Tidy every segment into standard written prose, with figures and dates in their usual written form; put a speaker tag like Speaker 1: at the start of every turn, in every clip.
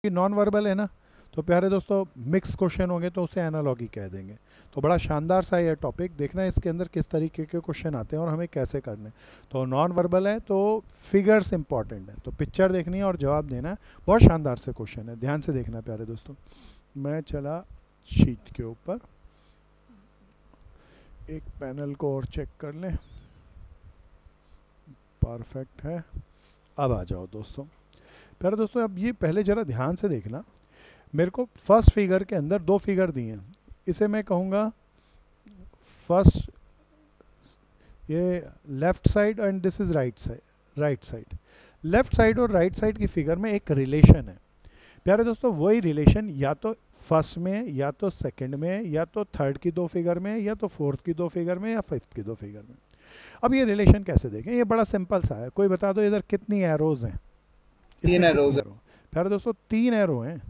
Speaker 1: कि non verbal है ना, तो प्यारे दोस्तों मिक्स क्वेश्चन होंगे तो उसे एनालॉगी कह देंगे। तो बड़ा शानदार सा ये टॉपिक देखना है, इसके अंदर किस तरीके के क्वेश्चन आते हैं और हमें कैसे करने हैं। तो नॉन वर्बल है तो फिगर्स इंपॉर्टेंट है, तो पिक्चर देखनी है और जवाब देना है। बहुत शानदार से क्वेश्चन है, ध्यान से देखना प्यारे दोस्तों। मैं चला शीट के ऊपर, एक पैनल को और चेक कर लें, परफेक्ट है। अब आ जाओ दोस्तों। प्यारे दोस्तों अब ये पहले ज़रा ध्यान से देखना, मेरे को फर्स्ट फिगर के अंदर दो फिगर दिए हैं, इसे मैं कहूँगा फर्स्ट, ये left side and this is right side, right side. Left side और राइट साइड की फिगर में एक रिलेशन है प्यारे दोस्तों, वही रिलेशन या तो फर्स्ट में, या तो सेकंड में, या तो थर्ड की दो फिगर में, या तो फोर्थ की दो फिगर में, या फिफ्थ की दो फिगर में। अब ये रिलेशन कैसे देखें, ये बड़ा सिंपल सा है। कोई बता दो इधर कितनी एरोज हैं,
Speaker 2: तीन
Speaker 1: इसमें
Speaker 2: एरोज
Speaker 1: कितनी एरो? प्यारे दोस्तों तीन एरो हैं,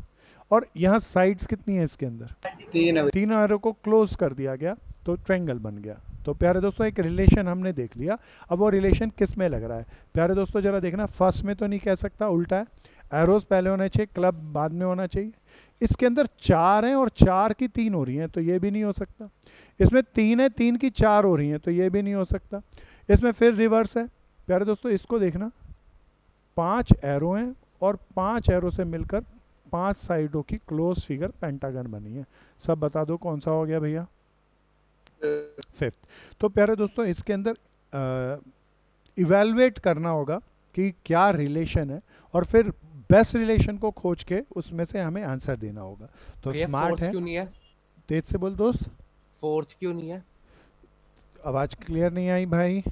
Speaker 1: और यहाँ साइड्स कितनी है इसके अंदर?
Speaker 2: तीन है।
Speaker 1: तीनों एरो को क्लोज कर दिया गया तो ट्रायंगल बन गया। तो प्यारे दोस्तों एक रिलेशन हमने देख लिया। अब वो रिलेशन किस में लग रहा है प्यारे दोस्तों, जरा देखना, फर्स्ट में तो नहीं कह सकता, उल्टा है, एरोज पहले होना चाहिए, क्लब बाद में होना चाहिए। इसके अंदर चार हैं और चार की तीन हो रही हैं, तो ये भी नहीं हो सकता। इसमें तीन है, तीन की चार हो रही हैं, तो ये भी नहीं हो सकता। इसमें फिर रिवर्स है प्यारे दोस्तों, इसको देखना, पांच एरो हैं और पांच एरो से मिलकर पांच साइडों की क्लोज फिगर पेंटागन बनी है। सब बता दो कौन सा हो गया भैया? फिफ्थ। तो प्यारे दोस्तों इसके अंदर इवेलुएट करना होगा कि क्या रिलेशन है, और फिर बेस्ट रिलेशन को खोज के उसमें से हमें आंसर देना होगा। तो
Speaker 3: भैया
Speaker 1: स्मार्ट
Speaker 3: फोर्थ
Speaker 1: है,
Speaker 3: क्यों नहीं है?
Speaker 1: तेज से बोल दोस्त,
Speaker 3: फोर्थ क्यों नहीं है?
Speaker 1: आवाज क्लियर नहीं आई भाई।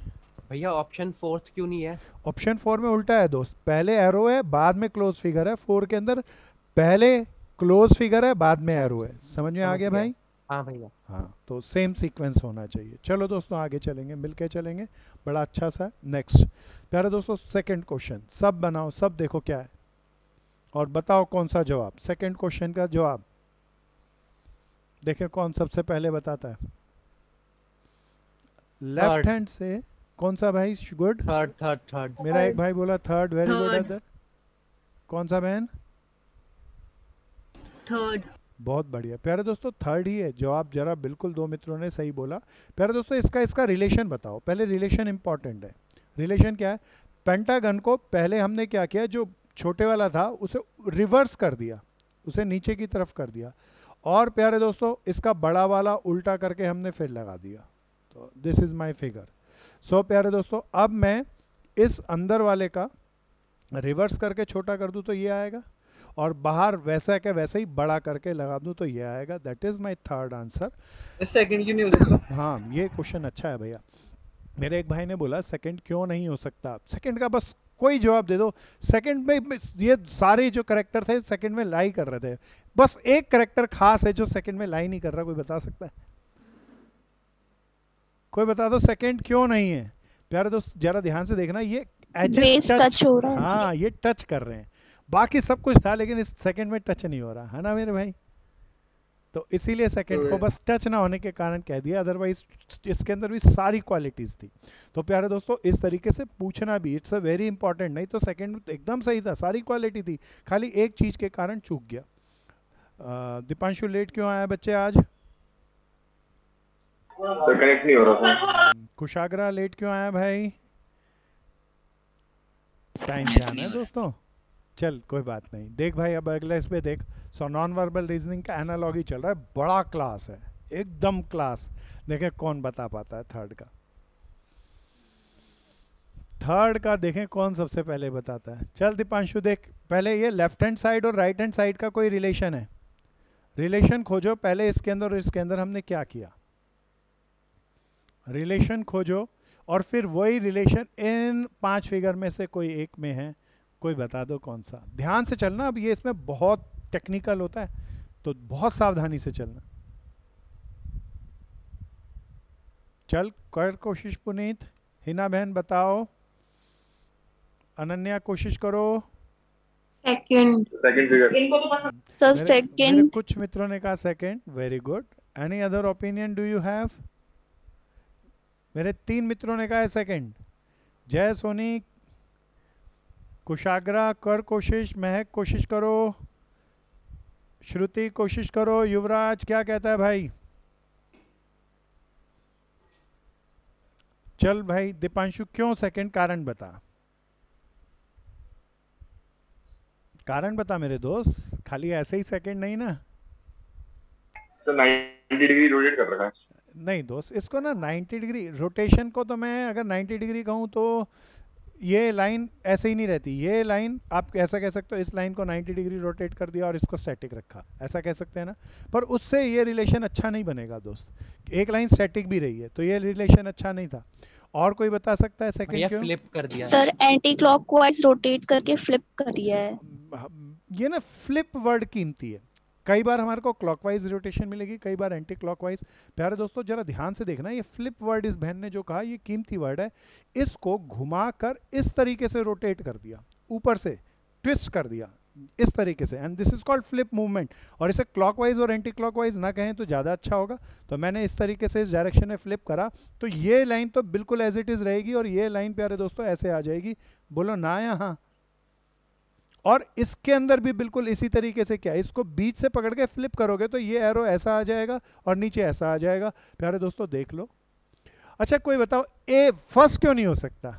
Speaker 3: भैया ऑप्शन फोर्थ क्यों नहीं है?
Speaker 1: ऑप्शन फोर में उल्टा है दोस्त, पहले एरो है बाद में क्लोज फिगर है, फोर के अंदर पहले क्लोज फिगर है बाद में
Speaker 3: अच्छा
Speaker 1: एरो
Speaker 3: अच्छा,
Speaker 1: है। समझ में आ
Speaker 3: समझ
Speaker 1: गया
Speaker 3: गया।
Speaker 1: भाई?
Speaker 3: हाँ भैया।
Speaker 1: हाँ, तो सेम सीक्वेंस होना चाहिए। चलो दोस्तों आगे चलेंगे, मिलके चलेंगे, बड़ा अच्छा सा। नेक्स्ट प्यारे दोस्तों सेकंड क्वेश्चन, सब बनाओ, सब देखो क्या है और बताओ कौन सा जवाब। सेकंड क्वेश्चन का जवाब देखिए कौन सबसे पहले बताता है। लेफ्ट
Speaker 3: थर्ड
Speaker 1: हैंड से कौन सा भाई? Good,
Speaker 3: third third third.
Speaker 1: मेरा एक भाई बोला third, very good.
Speaker 4: Third.
Speaker 1: Other कौन सा बहन?
Speaker 4: थर्ड।
Speaker 1: बहुत बढ़िया प्यारे दोस्तों, थर्ड ही है जवाब। जरा बिल्कुल दो मित्रों ने सही बोला। प्यारे दोस्तों इसका इसका रिलेशन बताओ, पहले रिलेशन इंपॉर्टेंट है। रिलेशन क्या है? पेंटागन को पहले हमने क्या किया, जो छोटे वाला था उसे रिवर्स कर दिया, उसे नीचे की तरफ कर दिया, और प्यारे दोस्तों इसका बड़ा वाला उल्टा करके हमने फिर लगा दिया। तो दिस इज माय फिगर। सो प्यारे दोस्तों अब मैं इस अंदर वाले का रिवर्स करके छोटा कर दूं तो ये आएगा, और बाहर वैसा के वैसे ही बड़ा करके लगा दूं तो ये आएगा। That is my third answer.
Speaker 2: Second क्यों नहीं हो सकता?
Speaker 1: हाँ ये क्वेश्चन अच्छा है भैया। मेरे एक भाई ने बोला सेकंड क्यों नहीं हो सकता, सेकंड का बस कोई जवाब दे दो। सेकंड में ये सारे जो करेक्टर थे सेकंड में लाई कर रहे थे, बस एक करेक्टर खास है जो सेकंड में लाई नहीं कर रहा, कोई बता सकता है? कोई बता दो सेकंड क्यों नहीं है। प्यारे दोस्त जरा ध्यान से देखना, ये
Speaker 5: बेस टच हो रहा है।
Speaker 1: हाँ ये टच कर रहे हैं, बाकी सब कुछ था लेकिन इस सेकंड में टच नहीं हो रहा है ना मेरे भाई। तो इसीलिए सेकंड को बस टच ना होने के कारण कह दिया, अदरवाइज इसके अंदर भी सारी क्वालिटीज थी। तो प्यारे दोस्तों इस तरीके से पूछना भी, इट्स अ वेरी इंपॉर्टेंट। नहीं तो सेकंड एकदम सही था, सारी क्वालिटी थी, खाली एक चीज के कारण चूक गया। दीपांशु लेट क्यों आया बच्चे आज?
Speaker 6: कनेक्ट नहीं हो रहा था।
Speaker 1: कुशाग्रा लेट क्यों आया भाई? टाइम जाना है दोस्तों, चल कोई बात नहीं। देख भाई अब अगला इस पे देख, सो नॉन वर्बल रीजनिंग का एनालॉगी चल रहा है, बड़ा क्लास है, एकदम क्लास। देखें कौन बता पाता है थर्ड का। थर्ड का देखें कौन सबसे पहले बताता है। चल दीपांशु देख, पहले ये लेफ्ट हैंड साइड और राइट हैंड साइड का कोई रिलेशन है, रिलेशन खोजो पहले। इसके अंदर और इसके अंदर हमने क्या किया, रिलेशन खोजो, और फिर वही रिलेशन इन पांच फिगर में से कोई एक में है, कोई बता दो कौन सा। ध्यान से चलना, अब ये इसमें बहुत टेक्निकल होता है तो बहुत सावधानी से चलना। चल कर कोशिश पुनीत, हिना बहन बताओ, अनन्या कोशिश करो।
Speaker 5: सेकंड।
Speaker 6: Second figure.
Speaker 5: सर
Speaker 1: मेरे
Speaker 5: सेकंड।
Speaker 1: कुछ मित्रों ने कहा second, very good. Any other opinion do you have? मेरे तीन मित्रों ने कहा है सेकंड, जय सोनी, कुशाग्रा कर कोशिश, महक कोशिश करो, श्रुति कोशिश करो, युवराज क्या कहता है भाई? चल भाई दीपांशु, क्यों सेकंड, कारण बता, कारण बता मेरे दोस्त, खाली ऐसे ही सेकंड नहीं ना।
Speaker 6: तो 90 डिग्री रोटेट कर रखा है।
Speaker 1: नहीं दोस्त, इसको ना 90 डिग्री रोटेशन को तो मैं अगर 90 डिग्री कहूँ तो ये लाइन ऐसे ही नहीं रहती। ये लाइन आप ऐसा कह सकते हो, इस लाइन को 90 डिग्री रोटेट कर दिया और इसको स्टैटिक रखा, ऐसा कह सकते हैं ना। पर उससे ये रिलेशन अच्छा नहीं बनेगा दोस्त। एक लाइन स्टैटिक भी रही है तो ये रिलेशन अच्छा नहीं था। और कोई बता सकता है सेकंड
Speaker 3: भैया
Speaker 1: क्यों?
Speaker 3: फ्लिप कर दिया
Speaker 5: सर एंटी क्लॉकवाइज रोटेट करके फ्लिप कर दिया है।
Speaker 1: ये ना फ्लिप वर्ड कीमती है। कई बार हमारे को क्लॉकवाइज रोटेशन मिलेगी, कई बार एंटी क्लॉकवाइज। प्यारे दोस्तों जरा ध्यान से देखना, ये फ्लिप वर्ड इस बहन ने जो कहा ये कीमती वर्ड है। इसको घुमाकर इस तरीके से रोटेट कर दिया, ऊपर से ट्विस्ट कर दिया इस तरीके से, and this is called flip movement. और इसे क्लॉकवाइज और एंटी क्लॉकवाइज ना कहें तो ज़्यादा अच्छा होगा। तो मैंने इस तरीके से इस डायरेक्शन में फ्लिप करा तो ये लाइन तो बिल्कुल एज इट इज़ रहेगी और ये लाइन प्यारे दोस्तों ऐसे आ जाएगी। बोलो ना यहाँ। और इसके अंदर भी बिल्कुल इसी तरीके से, क्या इसको बीच से पकड़ के फ्लिप करोगे तो ये एरो ऐसा आ जाएगा और नीचे ऐसा आ जाएगा। प्यारे दोस्तों देख लो। अच्छा कोई बताओ, ए फर्स्ट क्यों नहीं हो सकता?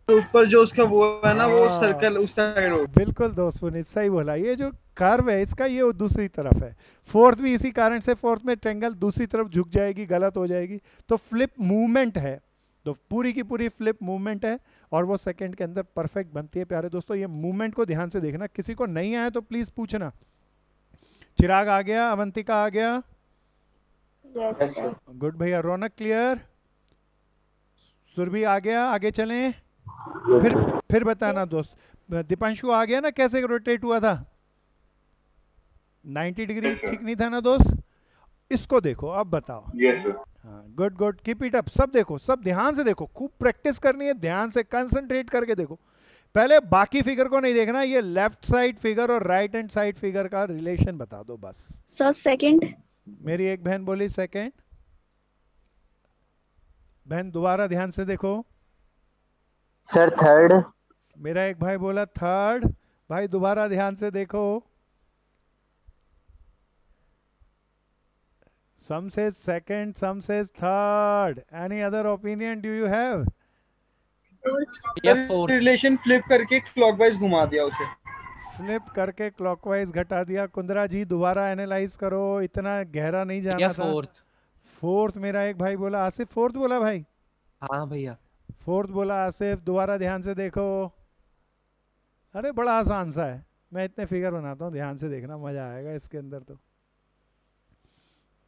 Speaker 2: तो ऊपर जो उसका वो है ना, वो
Speaker 1: हाँ।
Speaker 2: सर्कल उस साइड हो।
Speaker 1: बिल्कुल दोस्त पुनीत सही बोला, ये जो कर्व है इसका ये दूसरी तरफ है। फोर्थ भी इसी कारण से, फोर्थ में ट्रेंगल दूसरी तरफ झुक जाएगी, गलत हो जाएगी। तो फ्लिप मूवमेंट है, तो पूरी की पूरी फ्लिप मूवमेंट है और वो सेकंड के अंदर परफेक्ट बनती है। प्यारे दोस्तों ये मूवमेंट को ध्यान से देखना, किसी को नहीं आया तो प्लीज पूछना। चिराग आ गया, अवंतिका आ गया,
Speaker 5: यस सर।
Speaker 1: गुड भैया। रौनक क्लियर, सुरभि आ गया, आगे चलें। फिर बताना दोस्त। दीपांशु आ गया ना, कैसे रोटेट हुआ था? 90 डिग्री ठीक नहीं था ना दोस्त? इसको देखो, अब बताओ।
Speaker 6: Yes sir.
Speaker 1: हाँ good good, keep it up. सब देखो, सब ध्यान से देखो, खूब प्रैक्टिस करनी है, ध्यान से कंसंट्रेट करके देखो। पहले बाकी फिगर को नहीं देखना, ये लेफ्ट साइड फिगर और राइट हैंड साइड फिगर का रिलेशन बता दो बस।
Speaker 5: Sir second.
Speaker 1: मेरी एक बहन बोली सेकंड। बहन दोबारा ध्यान से देखो।
Speaker 4: Sir third.
Speaker 1: मेरा एक भाई बोला थर्ड। भाई दोबारा ध्यान से देखो। Some says second, some says third. Any other opinion do you have?
Speaker 3: या फोर्थ।
Speaker 2: रिलेशन फ्लिप करके क्लॉकवाइज घुमा दिया उसे।
Speaker 1: फ्लिप करके क्लॉकवाइज घटा दिया। कुंद्रा जी दोबारा एनालाइज करो, इतना गहरा नहीं
Speaker 3: या
Speaker 1: जाना था।
Speaker 3: फोर्थ।
Speaker 1: फोर्थ मेरा एक भाई बोला। आसिफ फोर्थ बोला भाई?
Speaker 3: हाँ भैया।
Speaker 1: फोर्थ बोला आसिफ। दोबारा ध्यान से देखो। अरे बड़ा आसान सा है, मैं इतने फिगर बनाता हूँ, ध्यान से देखना, मजा आएगा इसके अंदर। तो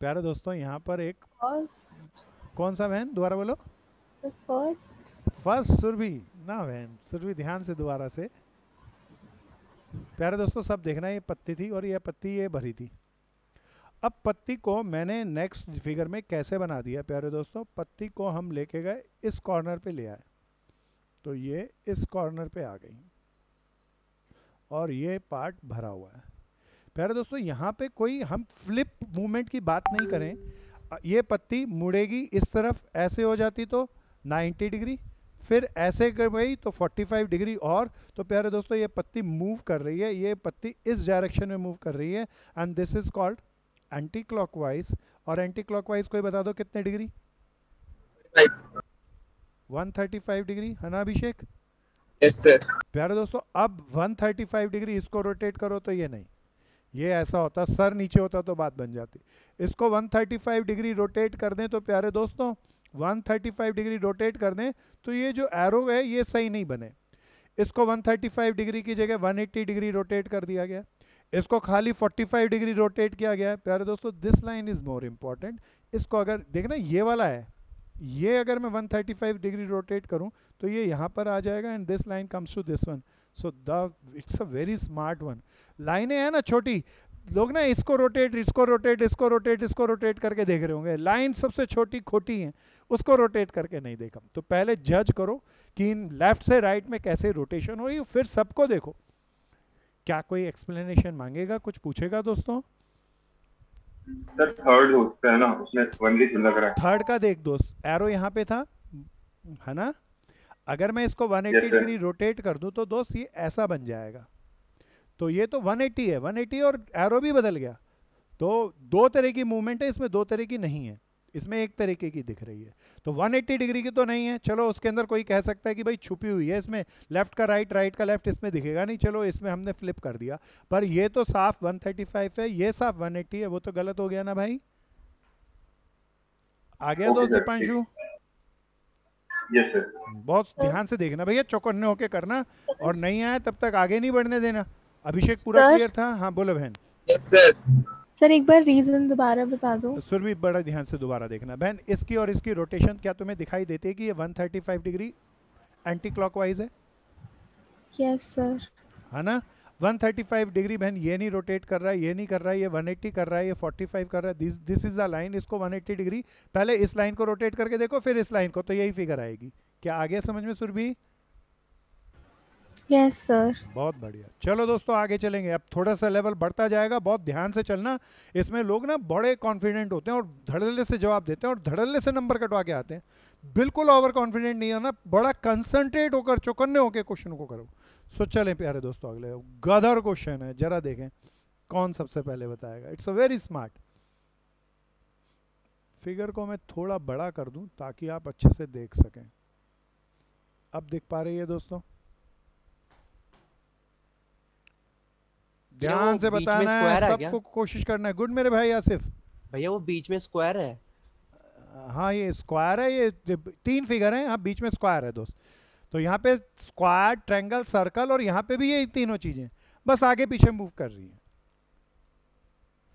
Speaker 1: प्यारे दोस्तों यहाँ पर एक
Speaker 5: फर्स्ट।
Speaker 1: कौन सा बहन, दोबारा बोलो।
Speaker 5: फर्स्ट।
Speaker 1: फर्स्ट सुरभि ना बहन, सुरभि ध्यान से दोबारा से। प्यारे दोस्तों सब देखना, ये पत्ती थी और ये पत्ती ये भरी थी। अब पत्ती को मैंने नेक्स्ट फिगर में कैसे बना दिया प्यारे दोस्तों, पत्ती को हम लेके गए इस कॉर्नर पे ले आए, तो ये इस कॉर्नर पे आ गई और ये पार्ट भरा हुआ है। प्यारे दोस्तों यहाँ पे कोई हम फ्लिप मूवमेंट की बात नहीं करें। ये पत्ती मुड़ेगी इस तरफ, ऐसे हो जाती तो 90 डिग्री, फिर ऐसे कर गई तो 45 डिग्री। और तो प्यारे दोस्तों ये पत्ती मूव कर रही है, ये पत्ती इस डायरेक्शन में मूव कर रही है, and this is called anti clockwise. और एंटी क्लॉकवाइज कोई बता दो कितने डिग्री? 135 डिग्री, है ना अभिषेक?
Speaker 2: Yes sir.
Speaker 1: प्यारे दोस्तों अब 135 डिग्री इसको रोटेट करो तो ये नहीं, ये ऐसा होता, सर नीचे होता तो बात बन जाती। इसको 135 डिग्री रोटेट कर दें तो प्यारे दोस्तों 135 डिग्री रोटेट कर दें तो ये जो एरो है ये सही नहीं बने। इसको 135 डिग्री की जगह 180 डिग्री रोटेट कर दिया गया। इसको खाली 45 डिग्री रोटेट किया गया है। प्यारे दोस्तों this line is more important. इसको अगर देखना ये वाला है, ये अगर मैं 135 डिग्री रोटेट करूं तो ये यहाँ पर आ जाएगा, and this line comes to this one. So the it's a very smart one. लाइनें हैं ना छोटी, लोग ना इसको रोटेट, इसको रोटेट, इसको रोटेट, इसको रोटेट करके देख रहे होंगे। लाइन सबसे छोटी खोटी है, उसको रोटेट करके नहीं देखा। तो पहले जज करो कि इन लेफ्ट से राइट में कैसे रोटेशन हो रही है, फिर सबको देखो। क्या कोई एक्सप्लेनेशन मांगेगा, कुछ पूछेगा दोस्तों?
Speaker 6: सर थर्ड होता है ना, उसमें 1 लग रहा है।
Speaker 1: थर्ड का देख दोस्त, एरो यहाँ पे था, है ना? अगर मैं इसको 180
Speaker 6: Yes, sir.
Speaker 1: डिग्री रोटेट कर दूं तो दोस्त ये ऐसा बन जाएगा। तो ये तो 180 है, 180 और एरो भी बदल गया। तो दो तरह की मूवमेंट है इसमें, दो तरह की नहीं है, इसमें एक तरीके की दिख रही है। तो 180 डिग्री की तो नहीं है, चलो उसके अंदर कोई कह सकता है कि भाई छुपी हुई है इसमें, लेफ्ट का राइट, राइट का लेफ्ट इसमें दिखेगा नहीं, चलो इसमें हमने फ्लिप कर दिया। पर ये तो साफ 135 है, ये साफ 180 है, वो तो गलत हो गया ना भाई। आ गया
Speaker 6: Okay,
Speaker 1: दोस्त
Speaker 6: sir,
Speaker 1: दीपांशु?
Speaker 6: Yes sir.
Speaker 1: बहुत ध्यान से देखना भैया, चौकन्ने होके करना, और नहीं आया तब तक आगे नहीं बढ़ने देना। अभिषेक पूरा
Speaker 5: सर?
Speaker 1: क्लियर था? हाँ बोलो बहन।
Speaker 2: Yes sir.
Speaker 5: सर एक बार रीजन दोबारा बता दो।
Speaker 1: तो सुरभि बड़ा ध्यान से दोबारा देखना बहन, इसकी और इसकी रोटेशन क्या तुम्हें दिखाई देती है कि ये 135 डिग्री एंटी क्लॉकवाइज है?
Speaker 5: Yes sir.
Speaker 1: है ना? 135 डिग्री बहन ये नहीं रोटेट कर रहा है, ये नहीं कर रहा है, ये 180 कर रहा है, ये 45 कर रहा है, दिस इज द लाइन, इसको 180 डिग्री। पहले इस लाइन को रोटेट करके देखो, फिर इस लाइन को, तो यही फिगर आएगी। क्या आ गया समझ में सुरभि?
Speaker 5: Yes sir.
Speaker 1: बहुत बढ़िया। चलो दोस्तों आगे चलेंगे, अब थोड़ा सा लेवल बढ़ता जाएगा, बहुत ध्यान से चलना। इसमें लोग ना बड़े कॉन्फिडेंट होते हैं और धड़ल्ले से जवाब देते हैं और धड़ल्ले से नंबर कटवा के आते हैं। बिल्कुल ओवर कॉन्फिडेंट नहीं होना, बड़ा कंसंट्रेट होकर चौकन्ने होकर क्वेश्चन को करो। सो चलें प्यारे दोस्तों, अगले गदर क्वेश्चन है, जरा देखें कौन सबसे पहले बताएगा। It's a very smart. Figure को मैं थोड़ा बड़ा कर दूं ताकि आप अच्छे से देख सकें। अब देख पा रही है दोस्तों?
Speaker 3: भैया,
Speaker 1: ध्यान
Speaker 3: वो
Speaker 1: से
Speaker 3: बीच में
Speaker 1: बताना है,
Speaker 3: स्क्वायर है क्या?
Speaker 1: सबको कोशिश करना है। गुड मेरे भाई आसिफ।
Speaker 3: भैया वो बीच में स्क्वायर है।
Speaker 1: हाँ ये स्क्वायर है, ये तीन फिगर हैं, हाँ बीच में स्क्वायर है दोस्त। तो यहाँ पे स्क्वायर, ट्रायंगल, सर्कल, और यहाँ पे भी ये तीनों चीजें बस आगे पीछे मूव कर रही हैं।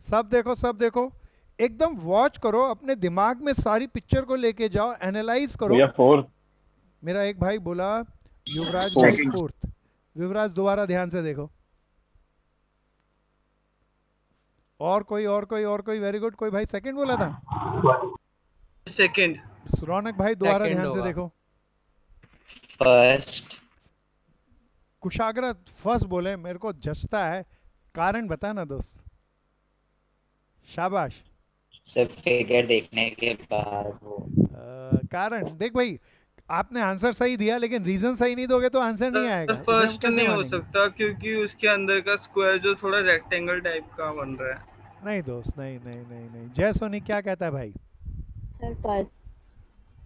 Speaker 1: सब देखो, सब देखो, एकदम वॉच करो, अपने दिमाग में सारी पिक्चर को लेके जाओ, एनालाइज करो।
Speaker 6: भैया फोर्थ।
Speaker 1: मेरा एक भाई बोला युवराज
Speaker 2: Second.
Speaker 1: फोर्थ। युवराज दोबारा ध्यान से देखो। और कोई, और कोई, और कोई? Very good. कोई भाई सेकंड बोला था?
Speaker 2: सेकंड।
Speaker 1: रौनक भाई दोबारा
Speaker 3: Second
Speaker 1: ध्यान से
Speaker 3: होगा।
Speaker 1: देखो।
Speaker 4: फर्स्ट।
Speaker 1: कुशाग्र फर्स्ट बोले, मेरे को जचता है, कारण बता ना दोस्त। शाबाश।
Speaker 4: सिर्फ फिगर देखने के बाद वो
Speaker 1: कारण देख भाई, आपने आंसर सही दिया लेकिन रीजन सही नहीं दोगे तो आंसर नहीं आएगा। इसे हम
Speaker 2: फर्स्ट
Speaker 1: कैसे
Speaker 2: नहीं हो
Speaker 1: मानेंगे?
Speaker 2: सकता क्योंकि उसके अंदर का स्क्वायर जो थोड़ा रेक्टेंगल टाइप का बन रहा है।
Speaker 1: नहीं दोस्त, नहीं नहीं नहीं नहीं। जय सोनी क्या कहता है भाई?
Speaker 5: Sir first.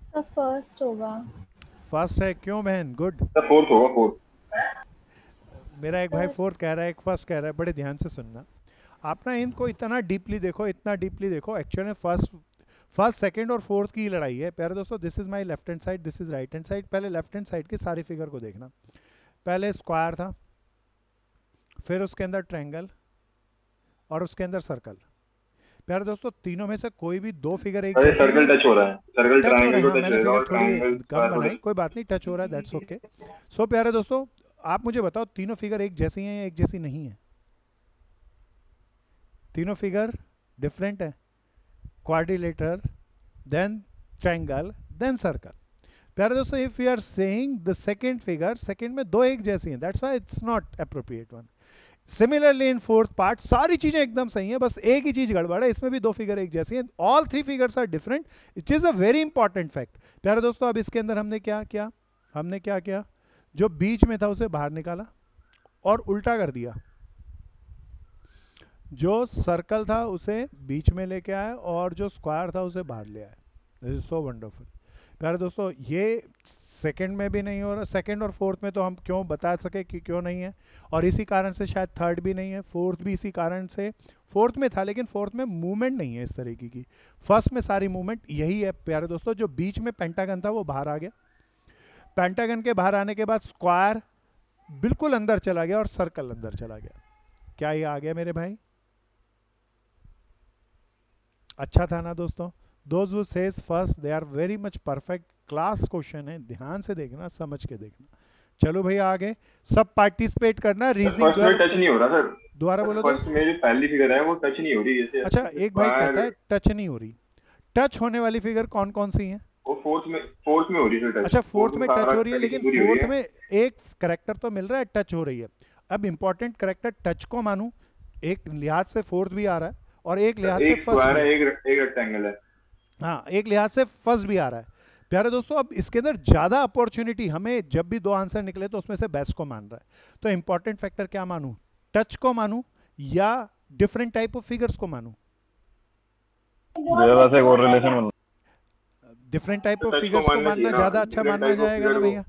Speaker 5: सर फर्स्ट होगा।
Speaker 1: फर्स्ट है? क्यों बहन? गुड।
Speaker 6: सर फोर्थ होगा, फोर्थ।
Speaker 1: मेरा एक भाई फोर्थ कह रहा है, एक फर्स्ट कह रहा है। बड़े ध्यान से सुनना आप ना, इनको इतना डीपली देखो, इतना डीपली देखो। एक्चुअली में फर्स्ट सेकंड और फोर्थ की लड़ाई है प्यारे दोस्तों। This is my left hand side, this is right hand side. पहले लेफ्ट हैंड साइड की सारी फिगर को देखना। पहले स्क्वायर था, फिर उसके अंदर ट्रायंगल, और उसके अंदर सर्कल। प्यारे दोस्तों तीनों में से कोई भी दो फिगर एक
Speaker 6: अरे
Speaker 1: जैसी
Speaker 6: सर्कल टच हो रहा है, सर्कल
Speaker 1: टच हो रहा है।
Speaker 6: ट्रायंगल को
Speaker 1: हाँ
Speaker 6: टच
Speaker 1: मैंने
Speaker 6: होगा और
Speaker 1: फिगर थोड़ी
Speaker 6: ट्रायंगल
Speaker 1: कम बनाई, कोई बात नहीं, टच हो रहा है, दैट्स ओके। सो प्यारे दोस्तों आप मुझे बताओ, तीनों फिगर एक जैसी हैं या एक जैसी नहीं है? तीनों फिगर डिफरेंट है। Quadrilateral, then triangle, then circle. प्यारे दोस्तों if you are saying the second figure, second में दो एक जैसी हैं, that's why it's not appropriate one. Similarly in fourth part सारी चीजें एकदम सही हैं, बस एक ही चीज गड़बड़ है, इसमें भी दो फिगर एक जैसी हैं। All three figures are different, it is a very important fact. प्यारे दोस्तों अब इसके अंदर हमने क्या किया? हमने क्या किया? जो बीच में था उसे बाहर निकाला और उल्टा कर दिया। जो सर्कल था उसे बीच में लेके आए और जो स्क्वायर था उसे बाहर ले आए। This is so wonderful. प्यारे दोस्तों ये सेकंड में भी नहीं हो रहा, सेकंड और फोर्थ में तो हम क्यों बता सके कि क्यों नहीं है, और इसी कारण से शायद थर्ड भी नहीं है, फोर्थ भी इसी कारण से। फोर्थ में था लेकिन फोर्थ में मूवमेंट नहीं है इस तरीके की। फर्स्ट में सारी मूवमेंट यही है प्यारे दोस्तों। जो बीच में पेंटागन था वो बाहर आ गया, पेंटागन के बाहर आने के बाद स्क्वायर बिल्कुल अंदर चला गया और सर्कल अंदर चला गया। क्या ये आ गया मेरे भाई? अच्छा था ना दोस्तों? Those who says first they are very much perfect. Class question है, ध्यान से देखना, समझ के देखना। चलो भैया आगे, सब पार्टिसिपेट करना।
Speaker 6: फर्स्ट में
Speaker 1: रीजनिंग
Speaker 6: टच नहीं हो रहा सर।
Speaker 1: दोबारा बोलो
Speaker 6: फर्स्ट
Speaker 1: दोस्त।
Speaker 6: में जो पहली फिगर है वो टच नहीं हो रही जैसे।
Speaker 1: अच्छा एक भाई कहता है टच नहीं हो रही। टच होने वाली फिगर कौन कौन सी हैं?
Speaker 6: वो फोर्थ में हो रही है टच।
Speaker 1: अच्छा फोर्थ में टच हो रही है,
Speaker 6: सारा
Speaker 1: लेकिन
Speaker 6: पूरी हो रही
Speaker 1: फोर्थ
Speaker 6: है।
Speaker 1: में एक करेक्टर तो मिल रहा है, टच हो रही है। अब इंपॉर्टेंट करेक्टर टच को मानूं, एक लिहाज से फोर्थ भी आ रहा है और एक लिहाज से
Speaker 6: एक
Speaker 1: फर्स्ट
Speaker 6: स्क्वायर है,
Speaker 1: भी।
Speaker 6: एक रेक्टेंगल है।
Speaker 1: हाँ एक लिहाज से फर्स्ट भी आ रहा है। प्यारे दोस्तों अब इसके अंदर ज़्यादा अपॉर्चुनिटी, हमें जब भी दो आंसर निकले तो उसमें से बेस्ट को मान रहा है। तो इंपॉर्टेंट फैक्टर क्या मानूं? टच को मानूं या डिफरेंट टाइप ऑफ फिगर्स को मानूं?
Speaker 7: मेरे पास एक और रिलेशन बन
Speaker 1: डिफरेंट टाइप ऑफ
Speaker 6: टच को
Speaker 1: फिगर्स को
Speaker 6: मानना चाहिए
Speaker 1: मानना
Speaker 6: ना,
Speaker 1: ज्यादा अच्छा
Speaker 6: different
Speaker 1: मानना
Speaker 6: type of
Speaker 1: जाएगा ना
Speaker 6: figure
Speaker 1: भैया?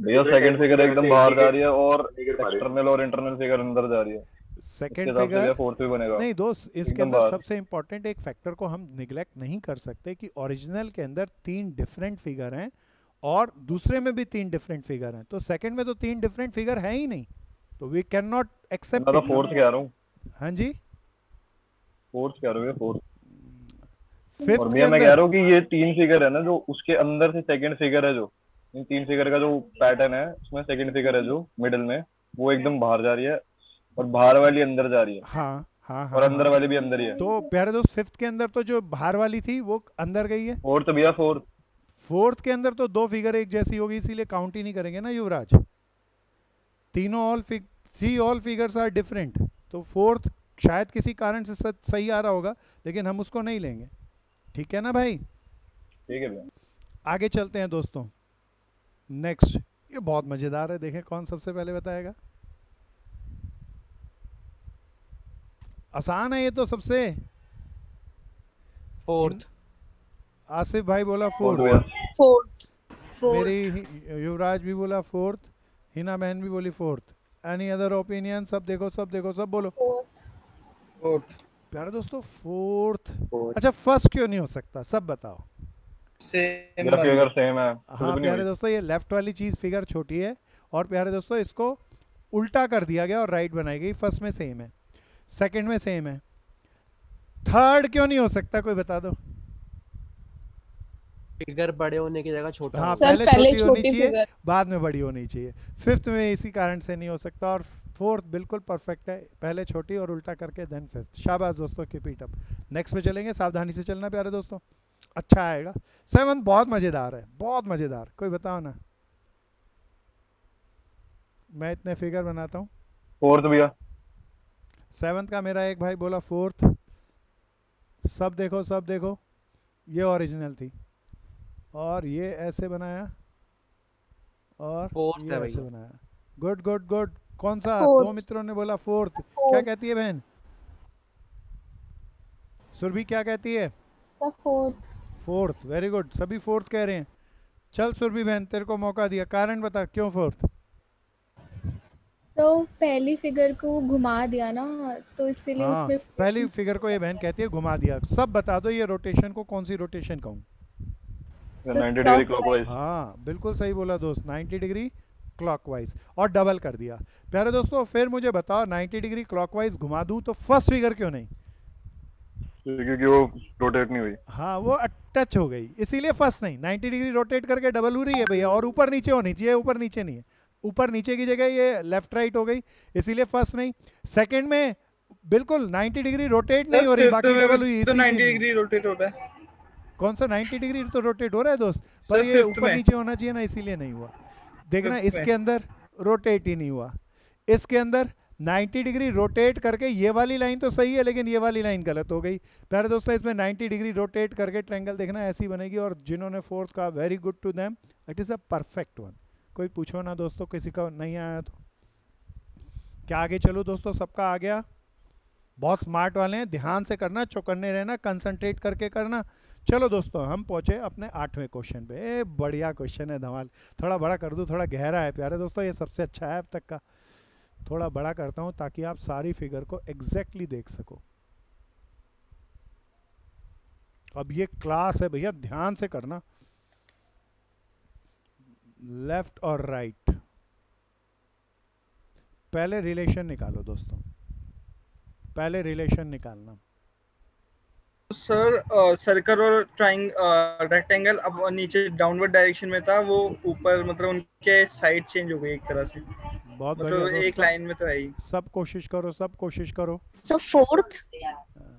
Speaker 7: भैया सेकंड फिगर एकदम बाहर जा रही है और
Speaker 6: नहीं कर पा रहे।
Speaker 7: एक्सटर्नल और इंटरनल फिगर अंदर जा रही है, इसके
Speaker 1: सेकेंड
Speaker 7: हिसाब से
Speaker 1: फिगर
Speaker 7: भैया फोर्थ भी बनेगा।
Speaker 1: नहीं दोस्त, इसके
Speaker 7: एकदम
Speaker 1: अंदर
Speaker 7: बाहर।
Speaker 1: सबसे इंपॉर्टेंट एक फैक्टर को हम निगलेक्ट नहीं कर सकते कि ओरिजिनल के अंदर 3 डिफरेंट फिगर हैं और दूसरे में भी 3 डिफरेंट फिगर हैं, तो सेकंड में तो 3 डिफरेंट फिगर है ही नहीं, तो वी कैन नॉट एक्सेप्ट
Speaker 7: मैं तो
Speaker 1: इट।
Speaker 7: फोर्थ कह रहा हूँ,
Speaker 1: हाँ जी,
Speaker 7: फोर्थ कह रहा हूँ, फोर्थ। और
Speaker 1: फिफ्थ के
Speaker 7: भैया मैं कह
Speaker 1: अंदर
Speaker 7: रहा हूँ कि ये 3 फिगर है ना, जो उसके अंदर से सेकंड फिगर है, जो इन 3 फिगर का जो पैटर्न है उसमें सेकंड फिगर है जो मिडिल में, वो एकदम बाहर जा रही है और बाहर वाली अंदर जा रही है,
Speaker 1: हाँ हाँ
Speaker 7: और
Speaker 1: हाँ
Speaker 7: अंदर
Speaker 1: हाँ,
Speaker 7: वाली भी अंदर ही है।
Speaker 1: तो प्यारे दोस्त फिफ्थ के अंदर तो जो बाहर वाली थी वो अंदर गई है।
Speaker 7: फोर्थ भैया, फोर्थ।
Speaker 1: फोर्थ के अंदर तो 2 फिगर एक जैसी होगी, इसीलिए काउंट ही नहीं करेंगे ना युवराज। तीनों three all figures are different, तो फोर्थ शायद किसी कारण से सही आ रहा होगा, लेकिन हम उसको नहीं लेंगे। ठीक है ना भाई?
Speaker 7: ठीक है भैया।
Speaker 1: आगे चलते हैं दोस्तों, नेक्स्ट। ये बहुत मजेदार है, देखें कौन सबसे पहले बताएगा। आसान है ये तो सबसे।
Speaker 3: फोर्थ।
Speaker 1: आसिफ भाई बोला
Speaker 7: फोर्थ
Speaker 1: फोर्थ,
Speaker 7: भैया।
Speaker 5: फोर्थ।
Speaker 1: मेरी युवराज भी बोला फोर्थ, हिना बहन भी बोली फोर्थ। Any other opinion? सब देखो सब देखो, सब बोलो
Speaker 2: फोर्थ।
Speaker 1: प्यारे दोस्तों फोर्थ।
Speaker 4: फोर्थ।
Speaker 1: अच्छा फर्स्ट क्यों नहीं हो सकता, सब बताओ।
Speaker 2: सेम
Speaker 7: भैया फिगर सेम है, कुछ
Speaker 1: हाँ
Speaker 7: भी नहीं
Speaker 1: प्यारे
Speaker 7: हुई।
Speaker 1: दोस्तों, ये लेफ्ट वाली चीज फिगर छोटी है, और प्यारे दोस्तों इसको उल्टा कर दिया गया और राइट बनाई गई। फर्स्ट में सेम है, सेकंड में सेम है, थर्ड क्यों नहीं हो सकता, कोई बता दो।
Speaker 3: फिगर बड़े होने की जगह छोटा
Speaker 1: हाँ
Speaker 3: हो
Speaker 5: सर
Speaker 1: पहले
Speaker 5: पहले
Speaker 1: छोटी होनी
Speaker 5: छोटी
Speaker 1: चाहिए,
Speaker 5: फिगर।
Speaker 1: बाद में बड़ी होनी चाहिए। फिफ्थ में इसी कारण से नहीं हो सकता, और फोर्थ बिल्कुल परफेक्ट है, पहले छोटी और उल्टा करके देन फिफ्थ। शाबाश दोस्तों, कीप इट अप। नेक्स्ट पे चलेंगे, सावधानी से चलना प्यारे दोस्तों, अच्छा आएगा। सेवन बहुत मजेदार है, बहुत मजेदार, कोई बताओ ना। मैं इतने फिगर बनाता हूँ।
Speaker 7: फोर्थ भैया।
Speaker 1: सेवंथ का मेरा एक भाई बोला फोर्थ। सब देखो सब देखो, ये ओरिजिनल थी, और ये ऐसे बनाया, और
Speaker 3: Fourth
Speaker 1: ये
Speaker 3: है
Speaker 1: ऐसे
Speaker 3: भैया।
Speaker 1: बनाया। Good good good. कौन सा?
Speaker 5: Fourth.
Speaker 1: 2 मित्रों ने बोला फोर्थ। क्या
Speaker 5: फोर्थ।
Speaker 1: कहती है बहन सुरभि, क्या कहती है?
Speaker 5: Sir fourth.
Speaker 1: Fourth, very good, सभी फोर्थ कह रहे हैं। चल सुरभि बहन, तेरे को मौका दिया, कारण बता क्यों फोर्थ?
Speaker 5: सो पहली फिगर को घुमा दिया ना, तो इसीलिए
Speaker 1: हाँ
Speaker 5: उसमें
Speaker 1: पहली फिगर को ये बहन कहती है घुमा दिया। सब बता दो, ये रोटेशन को कौन सी रोटेशन कहूँ?
Speaker 7: 90 डिग्री क्लॉकवाइज।
Speaker 1: हाँ बिल्कुल सही बोला दोस्त, 90 डिग्री क्लॉकवाइज, और डबल कर दिया। प्यारे दोस्तों फिर मुझे बताओ, 90 डिग्री क्लॉकवाइज घुमा दूं तो फर्स्ट फिगर क्यों नहीं?
Speaker 7: क्योंकि वो रोटेट नहीं हुई।
Speaker 1: हाँ वो टच हो गई, इसीलिए फर्स्ट नहीं। 90 डिग्री रोटेट करके डबल हो रही है भैया, और ऊपर नीचे होनी चाहिए, ऊपर नीचे नहीं है। ऊपर नीचे की जगह ये लेफ्ट राइट हो गई, इसीलिए फर्स्ट नहीं। सेकंड में बिल्कुल 90 डिग्री रोटेट नहीं हो रही, बाकी डबल हुई,
Speaker 2: तो 90
Speaker 1: इसीलिए।
Speaker 2: डिग्री रोटेट होता है
Speaker 1: कौन सा 90 डिग्री तो रोटेट हो रहा है दोस्त, पर
Speaker 2: सर,
Speaker 1: ये
Speaker 2: fifth
Speaker 1: ऊपर
Speaker 2: में।
Speaker 1: नीचे होना चाहिए ना, इसीलिए नहीं हुआ। देखना
Speaker 2: Fifth में।
Speaker 1: इसके अंदर रोटेट ही नहीं हुआ, इसके अंदर 90 डिग्री रोटेट करके ये वाली लाइन तो सही है, लेकिन ये वाली लाइन गलत हो गई। प्यारे दोस्तों इसमें 90 डिग्री रोटेट करके ट्रायंगल देखना ऐसी बनेगी, और जिन्होंने फोर्थ का very good to them, it is a perfect one. कोई पूछो ना दोस्तों, किसी का नहीं आया तो। क्या आगे चलो दोस्तों, सबका आ गया? बहुत स्मार्ट वाले हैं, ध्यान से करना, चौकन्ने रहना, कंसंट्रेट करके करना। चलो दोस्तों हम पहुंचे अपने 8वें क्वेश्चन पे। ए बढ़िया क्वेश्चन है, धमाल। थोड़ा बड़ा कर दूं, थोड़ा गहरा है प्यारे दोस्तों, ये सबसे अच्छा है अब तक का। थोड़ा बड़ा करता हूं ताकि आप सारी फिगर को एग्जैक्टली देख सको। अब ये क्लास है भैया, ध्यान से करना। लेफ्ट और राइट, पहले रिलेशन निकालो दोस्तों, पहले रिलेशन निकालना।
Speaker 2: सर सर्कल और रेक्टेंगल अब नीचे डाउनवर्ड डायरेक्शन में था, वो ऊपर मतलब उनके साइड चेंज हो गई एक तरह से,
Speaker 1: बहुत
Speaker 2: मतलब
Speaker 1: बढ़िया
Speaker 2: एक
Speaker 1: दोस्त,
Speaker 2: लाइन में तो है ही।
Speaker 1: सब कोशिश करो, सब कोशिश करो।
Speaker 5: सो फोर्थ।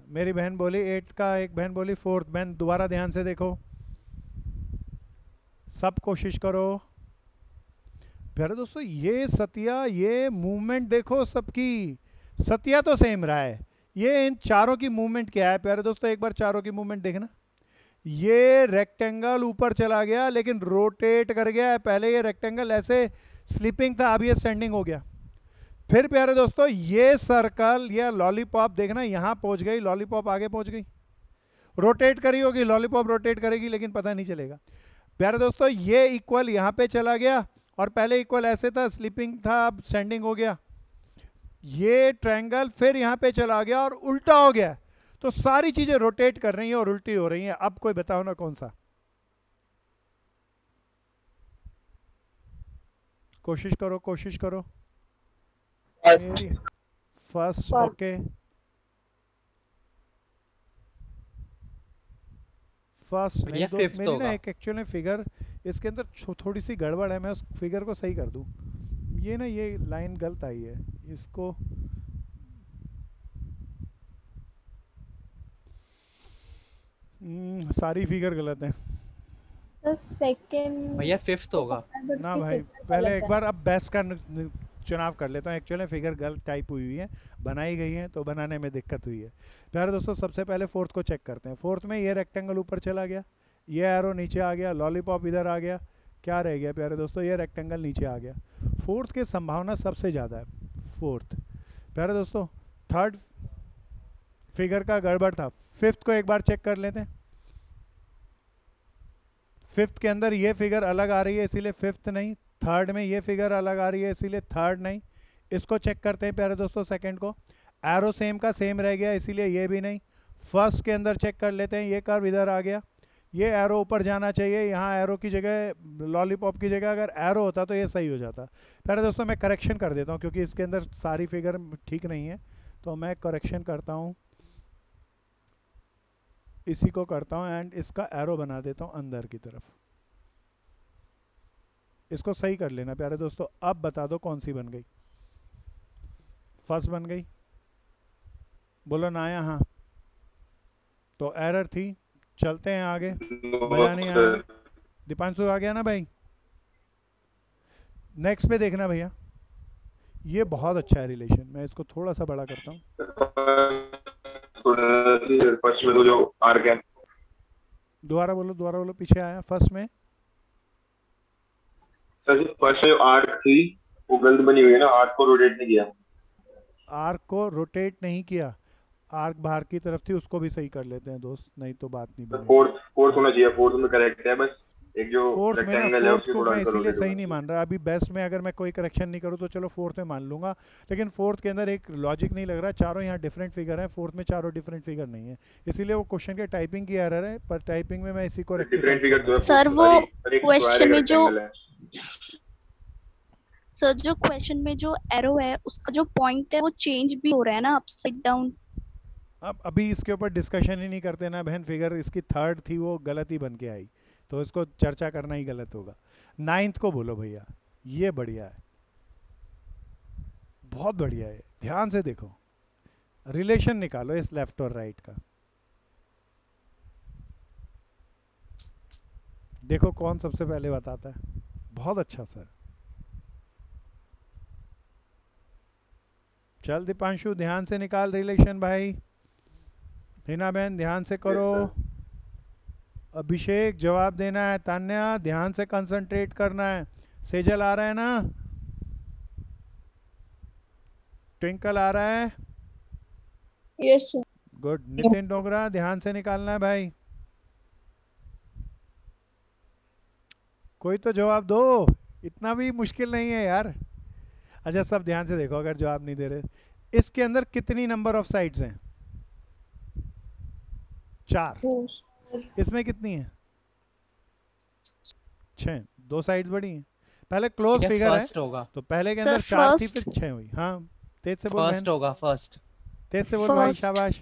Speaker 1: मेरी बहन बोली 8 का, एक बहन बोली फोर्थ। बहन दोबारा ध्यान से देखो, सब कोशिश करो। प्यारे दोस्तों ये सतिया, ये मूवमेंट देखो सबकी, सतिया तो सेम रहा है। ये इन चारों की मूवमेंट क्या है प्यारे दोस्तों, एक बार चारों की मूवमेंट देखना। ये रेक्टेंगल ऊपर चला गया लेकिन रोटेट कर गया है। पहले ये रेक्टेंगल ऐसे स्लीपिंग था, अब ये स्टैंडिंग हो गया। फिर प्यारे दोस्तों ये सर्कल या लॉलीपॉप देखना यहां पहुंच गई, लॉलीपॉप आगे पहुंच गई, रोटेट करी होगी, लॉलीपॉप रोटेट करेगी लेकिन पता नहीं चलेगा। प्यारे दोस्तों ये इक्वल यहां पे चला गया और पहले इक्वल ऐसे था, स्लिपिंग था, अब स्टैंडिंग हो गया। ये ट्रायंगल फिर यहां पे चला गया और उल्टा हो गया। तो सारी चीजें रोटेट कर रही हैं और उल्टी हो रही हैं। अब कोई बताओ ना कौन सा। कोशिश करो, कोशिश करो।
Speaker 8: First.
Speaker 1: First,
Speaker 8: First.
Speaker 1: Okay. First नहीं
Speaker 3: भैया
Speaker 1: दोस्त,
Speaker 3: fifth
Speaker 1: मेरी ना
Speaker 3: होगा।
Speaker 1: एक एक्चुअली फिगर इसके अंदर थोड़ी सी गड़बड़ है, मैं उस फिगर को सही कर दूं। ये ना ये लाइन गलत आई है, इसको सारी फिगर गलत है
Speaker 5: सर सेकंड
Speaker 3: भैया फिफ्थ होगा।
Speaker 1: ना भाई। पहले एक बार अब बेस्ट का चुनाव कर लेता हूँ। एक्चुअली फिगर गलत टाइप हुई है, बनाई गई है तो बनाने में दिक्कत हुई है। प्यारे दोस्तों सबसे पहले फोर्थ को चेक करते हैं। फोर्थ में ये रेक्टेंगल ऊपर चला गया, ये एरो नीचे आ गया, लॉलीपॉप इधर आ गया, क्या रह गया प्यारे दोस्तों, ये रेक्टेंगल नीचे आ गया। फोर्थ की संभावना सबसे ज़्यादा है, फोर्थ। प्यारे दोस्तों थर्ड फिगर का गड़बड़ था, फिफ्थ को एक बार चेक कर लेते हैं। फिफ्थ के अंदर ये फिगर अलग आ रही है इसीलिए फिफ्थ नहीं, थर्ड में ये फिगर अलग आ रही है इसीलिए थर्ड नहीं। इसको चेक करते हैं प्यारे दोस्तों सेकंड को, एरो सेम का सेम रह गया इसीलिए ये भी नहीं। फर्स्ट के अंदर चेक कर लेते हैं, ये कर्व इधर आ गया, ये एरो ऊपर जाना चाहिए, यहाँ एरो की जगह लॉलीपॉप की जगह अगर एरो होता तो ये सही हो जाता। प्यारे दोस्तों मैं करेक्शन कर देता हूँ क्योंकि इसके अंदर सारी फिगर ठीक नहीं है, तो मैं करेक्शन करता हूँ, इसी को करता हूँ एंड इसका एरो बना देता हूँ अंदर की तरफ। इसको सही कर लेना प्यारे दोस्तों। अब बता दो कौन सी बन गई। फर्स्ट बन गई, बोलो ना आया, हाँ तो एरर थी। चलते हैं आगे, मजा नहीं आया। दीपांशु आ गया ना भाई। नेक्स्ट पे देखना भैया, ये बहुत अच्छा है रिलेशन, मैं इसको थोड़ा सा बड़ा करता हूँ।
Speaker 6: फर्स्ट में तो जो आर्क है,
Speaker 1: दोबारा बोलो, दोबारा बोलो, पीछे आया। फर्स्ट में
Speaker 6: सर फर्स्ट में जो आर्क थी वो गलत बनी हुई है ना, आर्क को रोटेट नहीं किया।
Speaker 1: आर्क को रोटेट नहीं किया, आर्क बाहर की तरफ थी, उसको भी सही कर लेते हैं दोस्त, नहीं तो बात नहीं बनेगी।
Speaker 6: फोर्थ होना चाहिए, फोर्थ में करेक्ट है, बस एक जो
Speaker 1: फोर्थ में ना,
Speaker 6: रेक्टेंगल है
Speaker 1: फोर्थ
Speaker 6: उसकी
Speaker 1: को
Speaker 6: थोड़ा
Speaker 1: मैं
Speaker 6: अंदर
Speaker 1: इसीलिए
Speaker 6: रोटेट
Speaker 1: सही
Speaker 6: होना
Speaker 1: नहीं
Speaker 6: चाहिए।
Speaker 1: मान रहा। अभी बेस्ट में अगर मैं कोई करेक्शन नहीं करूँ तो चलो फोर्थ में मान लूंगा, लेकिन फोर्थ के अंदर एक लॉजिक नहीं लग रहा। चारों यहाँ डिफरेंट फिगर है, फोर्थ में चारों डिफरेंट फिगर नहीं है, इसीलिए वो क्वेश्चन के टाइपिंग की एरर है, पर टाइपिंग में मैं इसी को
Speaker 6: डिफरेंट फिगर तो है,
Speaker 8: सर वो
Speaker 6: पर एक
Speaker 8: क्वेश्चन
Speaker 6: स्क्वायर
Speaker 8: में जो
Speaker 6: रेक्टेंगल है।
Speaker 8: सर जो क्वेश्चन में जो एरो है उसका जो पॉइंट है वो चेंज भी हो रहा है ना, अपसाइड डाउन।
Speaker 1: अब अभी इसके ऊपर डिस्कशन ही नहीं करते ना बहन। फिगर इसकी थर्ड थी वो गलत ही बन के आई, तो इसको चर्चा करना ही गलत होगा। नाइन्थ को बोलो भैया, ये बढ़िया है, बहुत बढ़िया है, ध्यान से देखो, रिलेशन निकालो इस लेफ्ट और राइट का। देखो कौन सबसे पहले बताता है। बहुत अच्छा सर। चल दीपांशु ध्यान से निकाल रिलेशन भाई। हिना बहन ध्यान से करो। अभिषेक जवाब देना है, तान्या ध्यान से कंसंट्रेट करना है। सेजल आ रहा है ना, ट्विंकल आ रहा है,
Speaker 8: yes sir.
Speaker 1: Good. Nitin Dogra ध्यान से निकालना है भाई, कोई तो जवाब दो, इतना भी मुश्किल नहीं है यार। अच्छा सब ध्यान से देखो, अगर जवाब नहीं दे रहे, इसके अंदर कितनी नंबर ऑफ साइड्स हैं? 4। इसमें कितनी है? 6। 2 साइड्स बड़ी हैं। पहले क्लोज
Speaker 3: ये
Speaker 1: फिगर है
Speaker 3: फर्स्ट होगा।
Speaker 1: तो पहले के
Speaker 8: सर,
Speaker 1: अंदर 4 थी
Speaker 8: first।
Speaker 1: फिर 6 हुई। हाँ तेज से बोल
Speaker 3: फर्स्ट
Speaker 1: बहन,
Speaker 3: होगा फर्स्ट।
Speaker 1: तेज से बोल भाई,
Speaker 8: First।
Speaker 1: शाबाश।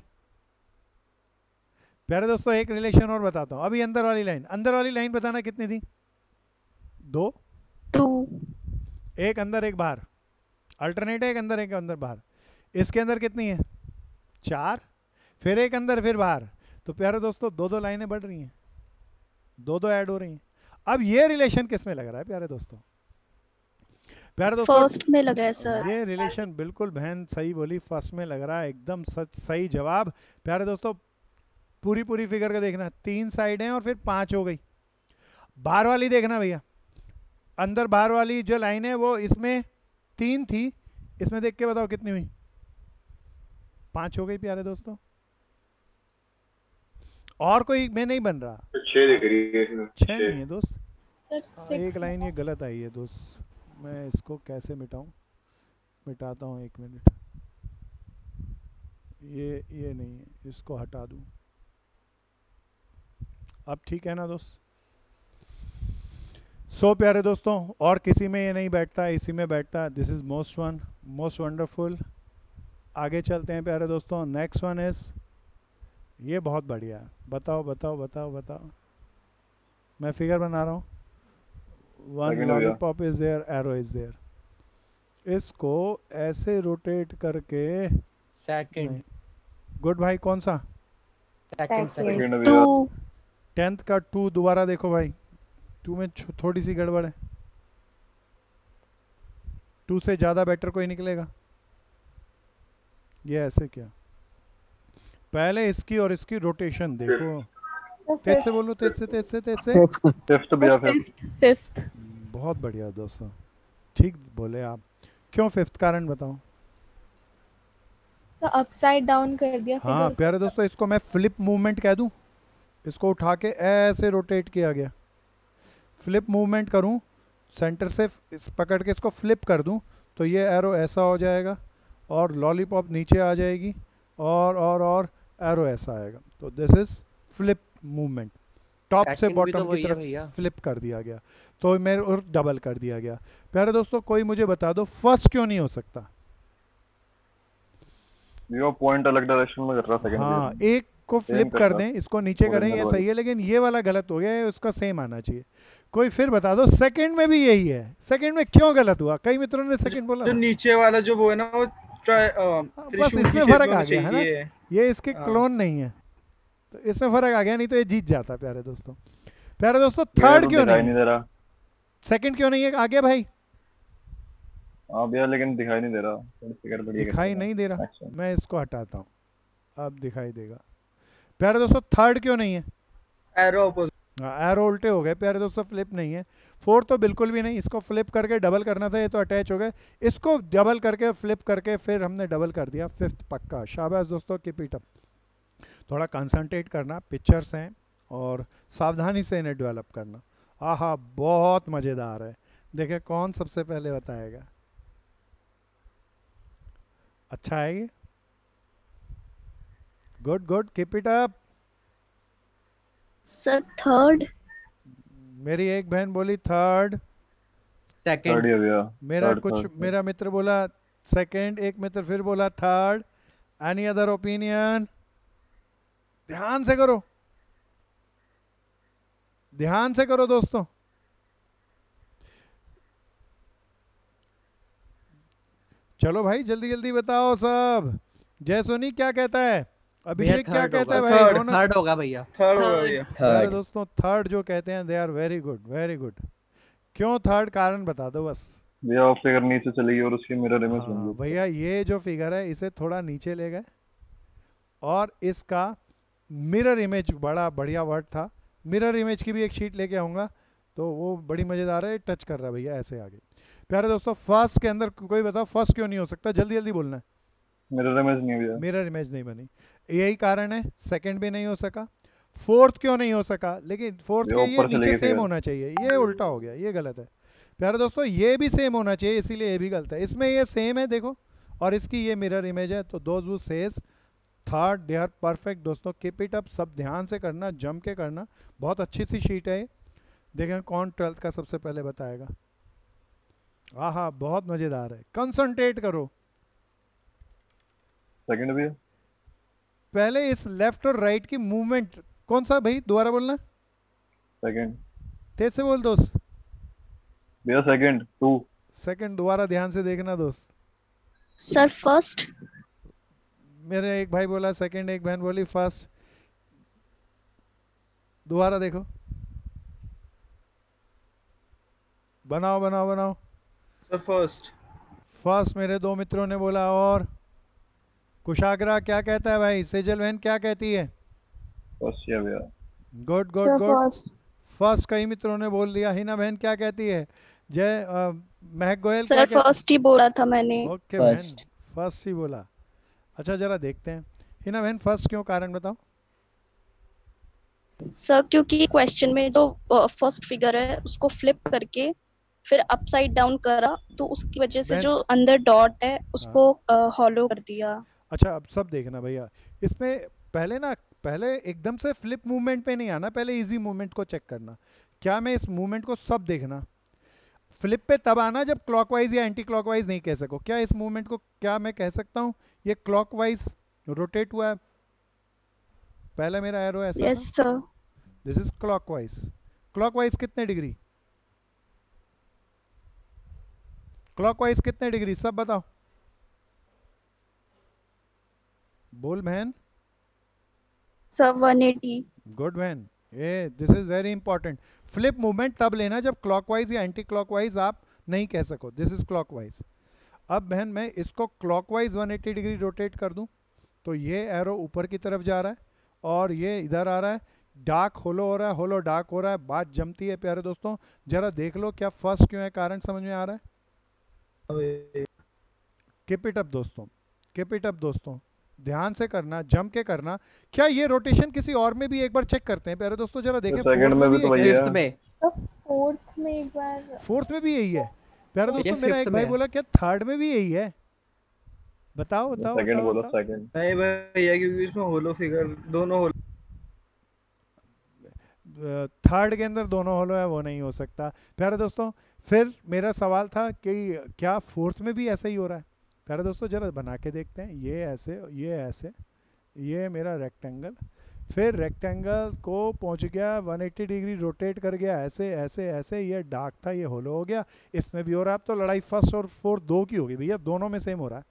Speaker 1: प्यारे दोस्तों एक रिलेशन और बताता हूँ। अभी अंदर वाली लाइन, अंदर वाली लाइन बताना कितनी थी? 2।
Speaker 8: 2।
Speaker 1: एक अंदर एक बाहर, अल्टरनेट है, एक अंदर एक अंदर बाहर। इसके अंदर कितनी है? 4, फिर एक अंदर फिर बाहर। तो प्यारे दोस्तों 2 लाइनें बढ़ रही हैं, 2 ऐड हो रही हैं। अब ये रिलेशन किस में लग रहा है प्यारे दोस्तों? प्यारे दोस्तों
Speaker 8: फर्स्ट में लग रहा है सर।
Speaker 1: ये रिलेशन बिल्कुल बहन सही बोली, फर्स्ट में लग रहा है, एकदम सच सही जवाब। प्यारे दोस्तों पूरी पूरी फिगर का देखना, 3 साइड हैं और फिर 5 हो गई। बाहर वाली देखना भैया, अंदर बाहर वाली जो लाइन है वो इसमें 3 थी, इसमें देख के बताओ कितनी हुई? 5 हो गई प्यारे दोस्तों। और कोई में नहीं बन रहा।
Speaker 6: 6 दिख रही है इसमें,
Speaker 1: 6
Speaker 6: 6।
Speaker 1: नहीं है दोस्त।
Speaker 5: सर
Speaker 1: एक
Speaker 5: 6
Speaker 1: लाइन ये गलत आई है दोस्त, मैं इसको कैसे मिटाऊं? मिटाता हूँ, 1 मिनट। ये नहीं है, इसको हटा दूं। अब ठीक है ना दोस्त? सो प्यारे दोस्तों, और किसी में ये नहीं बैठता, इसी में बैठता। This is most wonderful. आगे चलते हैं प्यारे दोस्तों। नेक्स्ट वन इज़, ये बहुत बढ़िया है। बताओ बताओ बताओ बताओ। मैं फिगर बना रहा हूँ। वन
Speaker 7: Second हो गया।
Speaker 1: Lollipop is there, arrow is there. इसको ऐसे रोटेट करके,
Speaker 3: सेकंड
Speaker 1: गुड भाई, कौन सा?
Speaker 3: सेकंड सेकंड
Speaker 7: सेकंड भैया।
Speaker 8: 2
Speaker 1: 10th का 2 दोबारा देखो भाई, 2 में थोड़ी सी गड़बड़ है। 2 से ज़्यादा बेटर कोई निकलेगा? ये ऐसे क्या? पहले इसकी और इसकी रोटेशन देखो। तेज से बोलो, तेज से तेज से तेज से।
Speaker 7: फिफ्थ भैया, फिफ्थ।
Speaker 5: 5th।
Speaker 1: बहुत बढ़िया दोस्तों, ठीक बोले आप। क्यों 5th? कारण बताओ।
Speaker 5: सर अपसाइड डाउन कर दिया
Speaker 1: हाँ
Speaker 5: फिगर
Speaker 1: प्यारे दोस्तों, इसको मैं फ्लिप मूवमेंट कह दूं। इसको उठा के ऐसे रोटेट किया गया। फ्लिप मूवमेंट करूं, सेंटर से पकड़ के इसको फ्लिप कर दूं, तो ये एरो ऐसा हो जाएगा और लॉलीपॉप नीचे आ जाएगी, और एरो ऐसा आएगा। तो this is flip movement. Top से
Speaker 3: Second भी
Speaker 1: बॉटम
Speaker 3: तो
Speaker 1: की
Speaker 3: वही है
Speaker 1: तरफ
Speaker 3: भैया।
Speaker 1: फ्लिप कर दिया गया, तो मेरे और डबल कर दिया गया। प्यारे दोस्तों, कोई मुझे बता दो फर्स्ट क्यों नहीं हो सकता?
Speaker 7: भैया पॉइंट अलग डायरेक्शन में कर रहा सेकंड
Speaker 1: हाँ,
Speaker 7: भैया।
Speaker 1: एक को फ्लिप
Speaker 7: कर
Speaker 1: कर
Speaker 7: रहा।
Speaker 1: दें, इसको नीचे करें,
Speaker 7: ओरिजिनल
Speaker 1: ये
Speaker 7: वाली।
Speaker 1: सही है, लेकिन ये वाला गलत हो गया है, उसका सेम आना चाहिए। कोई फिर बता दो, सेकंड में भी यही है, सेकंड में क्यों गलत हुआ? कई मित्रों ने सेकंड बोला
Speaker 2: जो
Speaker 1: ना।
Speaker 2: नीचे वाला जो वो है ना, वो
Speaker 1: हाँ, बस
Speaker 2: त्रिशूल की
Speaker 1: इसमें
Speaker 2: शेप
Speaker 1: फर्क
Speaker 2: में
Speaker 1: आ
Speaker 2: होना
Speaker 1: गया है ना,
Speaker 2: चाहिए।
Speaker 1: ये इसके
Speaker 2: हाँ।
Speaker 1: क्लोन नहीं है, तो इसमें फर्क आ गया, नहीं तो ये जीत जाता। प्यारे दोस्तों, प्यारे दोस्तों,
Speaker 7: भैया
Speaker 1: थर्ड
Speaker 7: तो
Speaker 1: क्यों
Speaker 7: दिखाई
Speaker 1: नहीं
Speaker 7: नहीं
Speaker 1: है?
Speaker 7: दे रहा।
Speaker 1: सेकंड क्यों नहीं है? आ गया भाई?
Speaker 7: हाँ भैया, लेकिन दिखाई नहीं दे रहा। थोड़ी फिगर बढ़िया
Speaker 1: दिखाई
Speaker 7: करते
Speaker 1: नहीं दे रहा,
Speaker 7: हैं।
Speaker 1: मैं इसको हटाता हूँ, अब दिखाई देगा। प्यारे दोस्तों, थर्ड क्यों नहीं है?
Speaker 2: Arrow opposite.
Speaker 1: हाँ, एरो उल्टे हो गए प्यारे दोस्तों, फ्लिप नहीं है। फोर्थ तो बिल्कुल भी नहीं, इसको फ्लिप करके डबल करना था, ये तो अटैच हो गए। इसको डबल करके फ्लिप करके फिर हमने डबल कर दिया। 5th पक्का, शाबाश दोस्तों, कीप इट अप। थोड़ा कंसंट्रेट करना, पिक्चर्स हैं और सावधानी से इन्हें डेवलप करना। आहा, बहुत मज़ेदार है। देखें कौन सबसे पहले बताएगा। अच्छा है ये, good good, keep it up.
Speaker 8: Sir third
Speaker 1: मेरी एक बहन बोली थर्ड,
Speaker 7: थर्ड
Speaker 3: सेकंड
Speaker 7: ही है भैया।
Speaker 1: मेरा
Speaker 7: थर्ड,
Speaker 1: कुछ
Speaker 7: थर्ड, थर्ड।
Speaker 1: मेरा मित्र बोला सेकंड, एक मित्र फिर बोला थर्ड। Any other opinion? ध्यान से करो, ध्यान से करो दोस्तों। चलो भाई, जल्दी जल्दी बताओ सब। जय सोनी क्या कहता है?
Speaker 3: भैया
Speaker 1: अभिषेक क्या
Speaker 3: थर्ड
Speaker 1: कहता है
Speaker 3: होगा।
Speaker 1: भाई?
Speaker 2: Third,
Speaker 1: रौनक?
Speaker 3: थर्ड होगा भैया।
Speaker 2: थर्ड होगा भैया।
Speaker 1: प्यारे दोस्तों, थर्ड जो कहते हैं, they are very good, very good. क्यों थर्ड? कारण बता दो बस।
Speaker 7: भैया फिगर नीचे चली गई और उसकी मिरर इमेज बन
Speaker 1: हाँ
Speaker 7: गई।
Speaker 1: भैया, ये जो फिगर है इसे थोड़ा नीचे ले गए और इसका मिरर इमेज, बड़ा बढ़िया वर्ड था। मिरर इमेज की भी एक शीट लेके आऊँगा, तो वो बड़ी मज़ेदार है। टच कर रहा है भैया, ऐसे आगे। प्यारे दोस्तों, फर्स्ट के अंदर कोई बताओ फर्स्ट क्यों नहीं हो सकता? जल्दी जल्दी बोलना है।
Speaker 7: मिरर इमेज नहीं है भैया।
Speaker 1: मिरर इमेज नहीं बनी, यही कारण है। सेकंड भी नहीं हो सका। फोर्थ क्यों नहीं हो सका? लेकिन फोर्थ
Speaker 7: ये
Speaker 1: के ये
Speaker 7: ऊपर चली
Speaker 1: नीचे
Speaker 7: गई
Speaker 1: सेम
Speaker 7: फिगर।
Speaker 1: होना चाहिए, ये उल्टा हो गया, ये गलत है। प्यारे दोस्तों, ये भी सेम होना चाहिए, इसीलिए ये भी गलत है। इसमें ये सेम है देखो, और इसकी ये मिरर इमेज है, तो those who says third, they are perfect. दोस्तों कीप इट अप, सब ध्यान से करना, जम के करना। बहुत अच्छी सी शीट है ये। देखें कौन 12th का सबसे पहले बताएगा। आहा, बहुत मज़ेदार है, कंसंट्रेट करो।
Speaker 7: सेकंड भैया।
Speaker 1: पहले इस लेफ्ट और राइट की मूवमेंट कौन सा भाई? दोबारा बोलना,
Speaker 7: सेकंड
Speaker 1: तेज से बोल दोस्त।
Speaker 7: भैया, सेकंड 2।
Speaker 1: सेकंड, दोबारा ध्यान से देखना दोस्त।
Speaker 8: सर फर्स्ट
Speaker 1: मेरे एक भाई बोला सेकंड, एक बहन बोली फर्स्ट। दोबारा देखो, बनाओ बनाओ बनाओ।
Speaker 2: Sir first.
Speaker 1: फर्स्ट मेरे दो मित्रों ने बोला। और कुशाग्रा क्या कहता है भाई? सेजल बहन क्या कहती है?
Speaker 7: फर्स्ट भैया।
Speaker 1: Good good
Speaker 8: sir
Speaker 1: good.
Speaker 8: First
Speaker 1: first कई मित्रों ने बोल दिया। हिना बहन क्या कहती है? जय महक गोयल
Speaker 8: सर
Speaker 1: क्या कहते
Speaker 8: फर्स्ट ही बोला था मैंने।
Speaker 1: ओके बहन,
Speaker 4: फर्स्ट
Speaker 1: फर्स्ट ही बोला। अच्छा जरा देखते हैं हिना बहन, फर्स्ट क्यों, कारण बताओ।
Speaker 8: सर क्योंकि क्वेश्चन में जो फर्स्ट फिगर है उसको फ्लिप करके फिर अपसाइड डाउन करा, तो उसकी वजह से
Speaker 1: बहन
Speaker 8: जो अंदर डॉट है
Speaker 1: हाँ,
Speaker 8: उसको हॉलो कर दिया।
Speaker 1: अच्छा अब सब देखना भैया, इसमें पहले एकदम से फ्लिप मूवमेंट पे नहीं आना, पहले इजी मूवमेंट को चेक करना। क्या मैं इस मूवमेंट को सब देखना, फ्लिप पे तब आना जब क्लॉकवाइज या एंटी क्लॉकवाइज नहीं कह सको। क्या इस मूवमेंट को क्या मैं कह सकता हूँ ये क्लॉकवाइज रोटेट हुआ है, पहला मेरा एरो ऐसा
Speaker 8: यस
Speaker 1: था,
Speaker 8: sir.
Speaker 1: This is clockwise. Clockwise कितने डिग्री, क्लॉकवाइज कितने डिग्री सब बताओ, बोल बहन।
Speaker 8: सर 180।
Speaker 1: गुड बहन, ये this is very important. Flip movement तब लेना जब क्लॉकवाइज या एंटी क्लॉकवाइज आप नहीं कह सको, दिस इज क्लॉकवाइज। अब बहन मैं इसको क्लॉकवाइज 180 डिग्री रोटेट कर दूं तो ये एरो ऊपर की तरफ जा रहा है और ये इधर आ रहा है, डार्क होलो हो रहा है, होलो डार्क हो रहा है, बात जमती है प्यारे दोस्तों। जरा देख लो क्या फर्स्ट क्यों है, कारण समझ में आ रहा है। कीप इट अप दोस्तों, कीप इट अप दोस्तों, ध्यान से करना, जम के करना। क्या ये रोटेशन किसी और में भी एक बार चेक करते हैं प्यारे दोस्तों, जरा देखें
Speaker 7: सेकंड
Speaker 1: फोर्थ
Speaker 7: में
Speaker 1: में
Speaker 7: भी
Speaker 1: भी
Speaker 7: तो
Speaker 1: है
Speaker 7: वही
Speaker 1: क्या,
Speaker 3: फिफ्थ
Speaker 7: है।
Speaker 3: में।
Speaker 5: तो फोर्थ में एक बार,
Speaker 1: फोर्थ में भी यही है प्यारे
Speaker 3: ये
Speaker 1: दोस्तों। मेरा
Speaker 3: फिफ्थ
Speaker 1: एक
Speaker 3: में
Speaker 1: भाई
Speaker 3: है।
Speaker 1: बोला क्या थर्ड में भी यही है, बताओ बताओ
Speaker 7: सेकंड
Speaker 1: बताओ
Speaker 7: बोलो,
Speaker 1: बताओ।
Speaker 7: सेकंड।
Speaker 2: नहीं भैया, क्योंकि इसमें होलो फिगर दोनों होलो।
Speaker 1: थर्ड के अंदर दोनों होलो है, वो नहीं हो सकता प्यारे दोस्तों। फिर मेरा सवाल था कि क्या फोर्थ में भी ऐसा ही हो रहा है। प्यारे दोस्तों जरा बना के देखते हैं, ये ऐसे, ये ऐसे, ये मेरा रेक्टेंगल, फिर रेक्टेंगल को पहुंच गया 180 डिग्री रोटेट कर गया ऐसे ऐसे ऐसे, ये डार्क था ये होलो हो गया, इसमें भी हो रहा है। अब तो लड़ाई फर्स्ट और फोर्थ दो की होगी भैया, दोनों में सेम हो रहा है।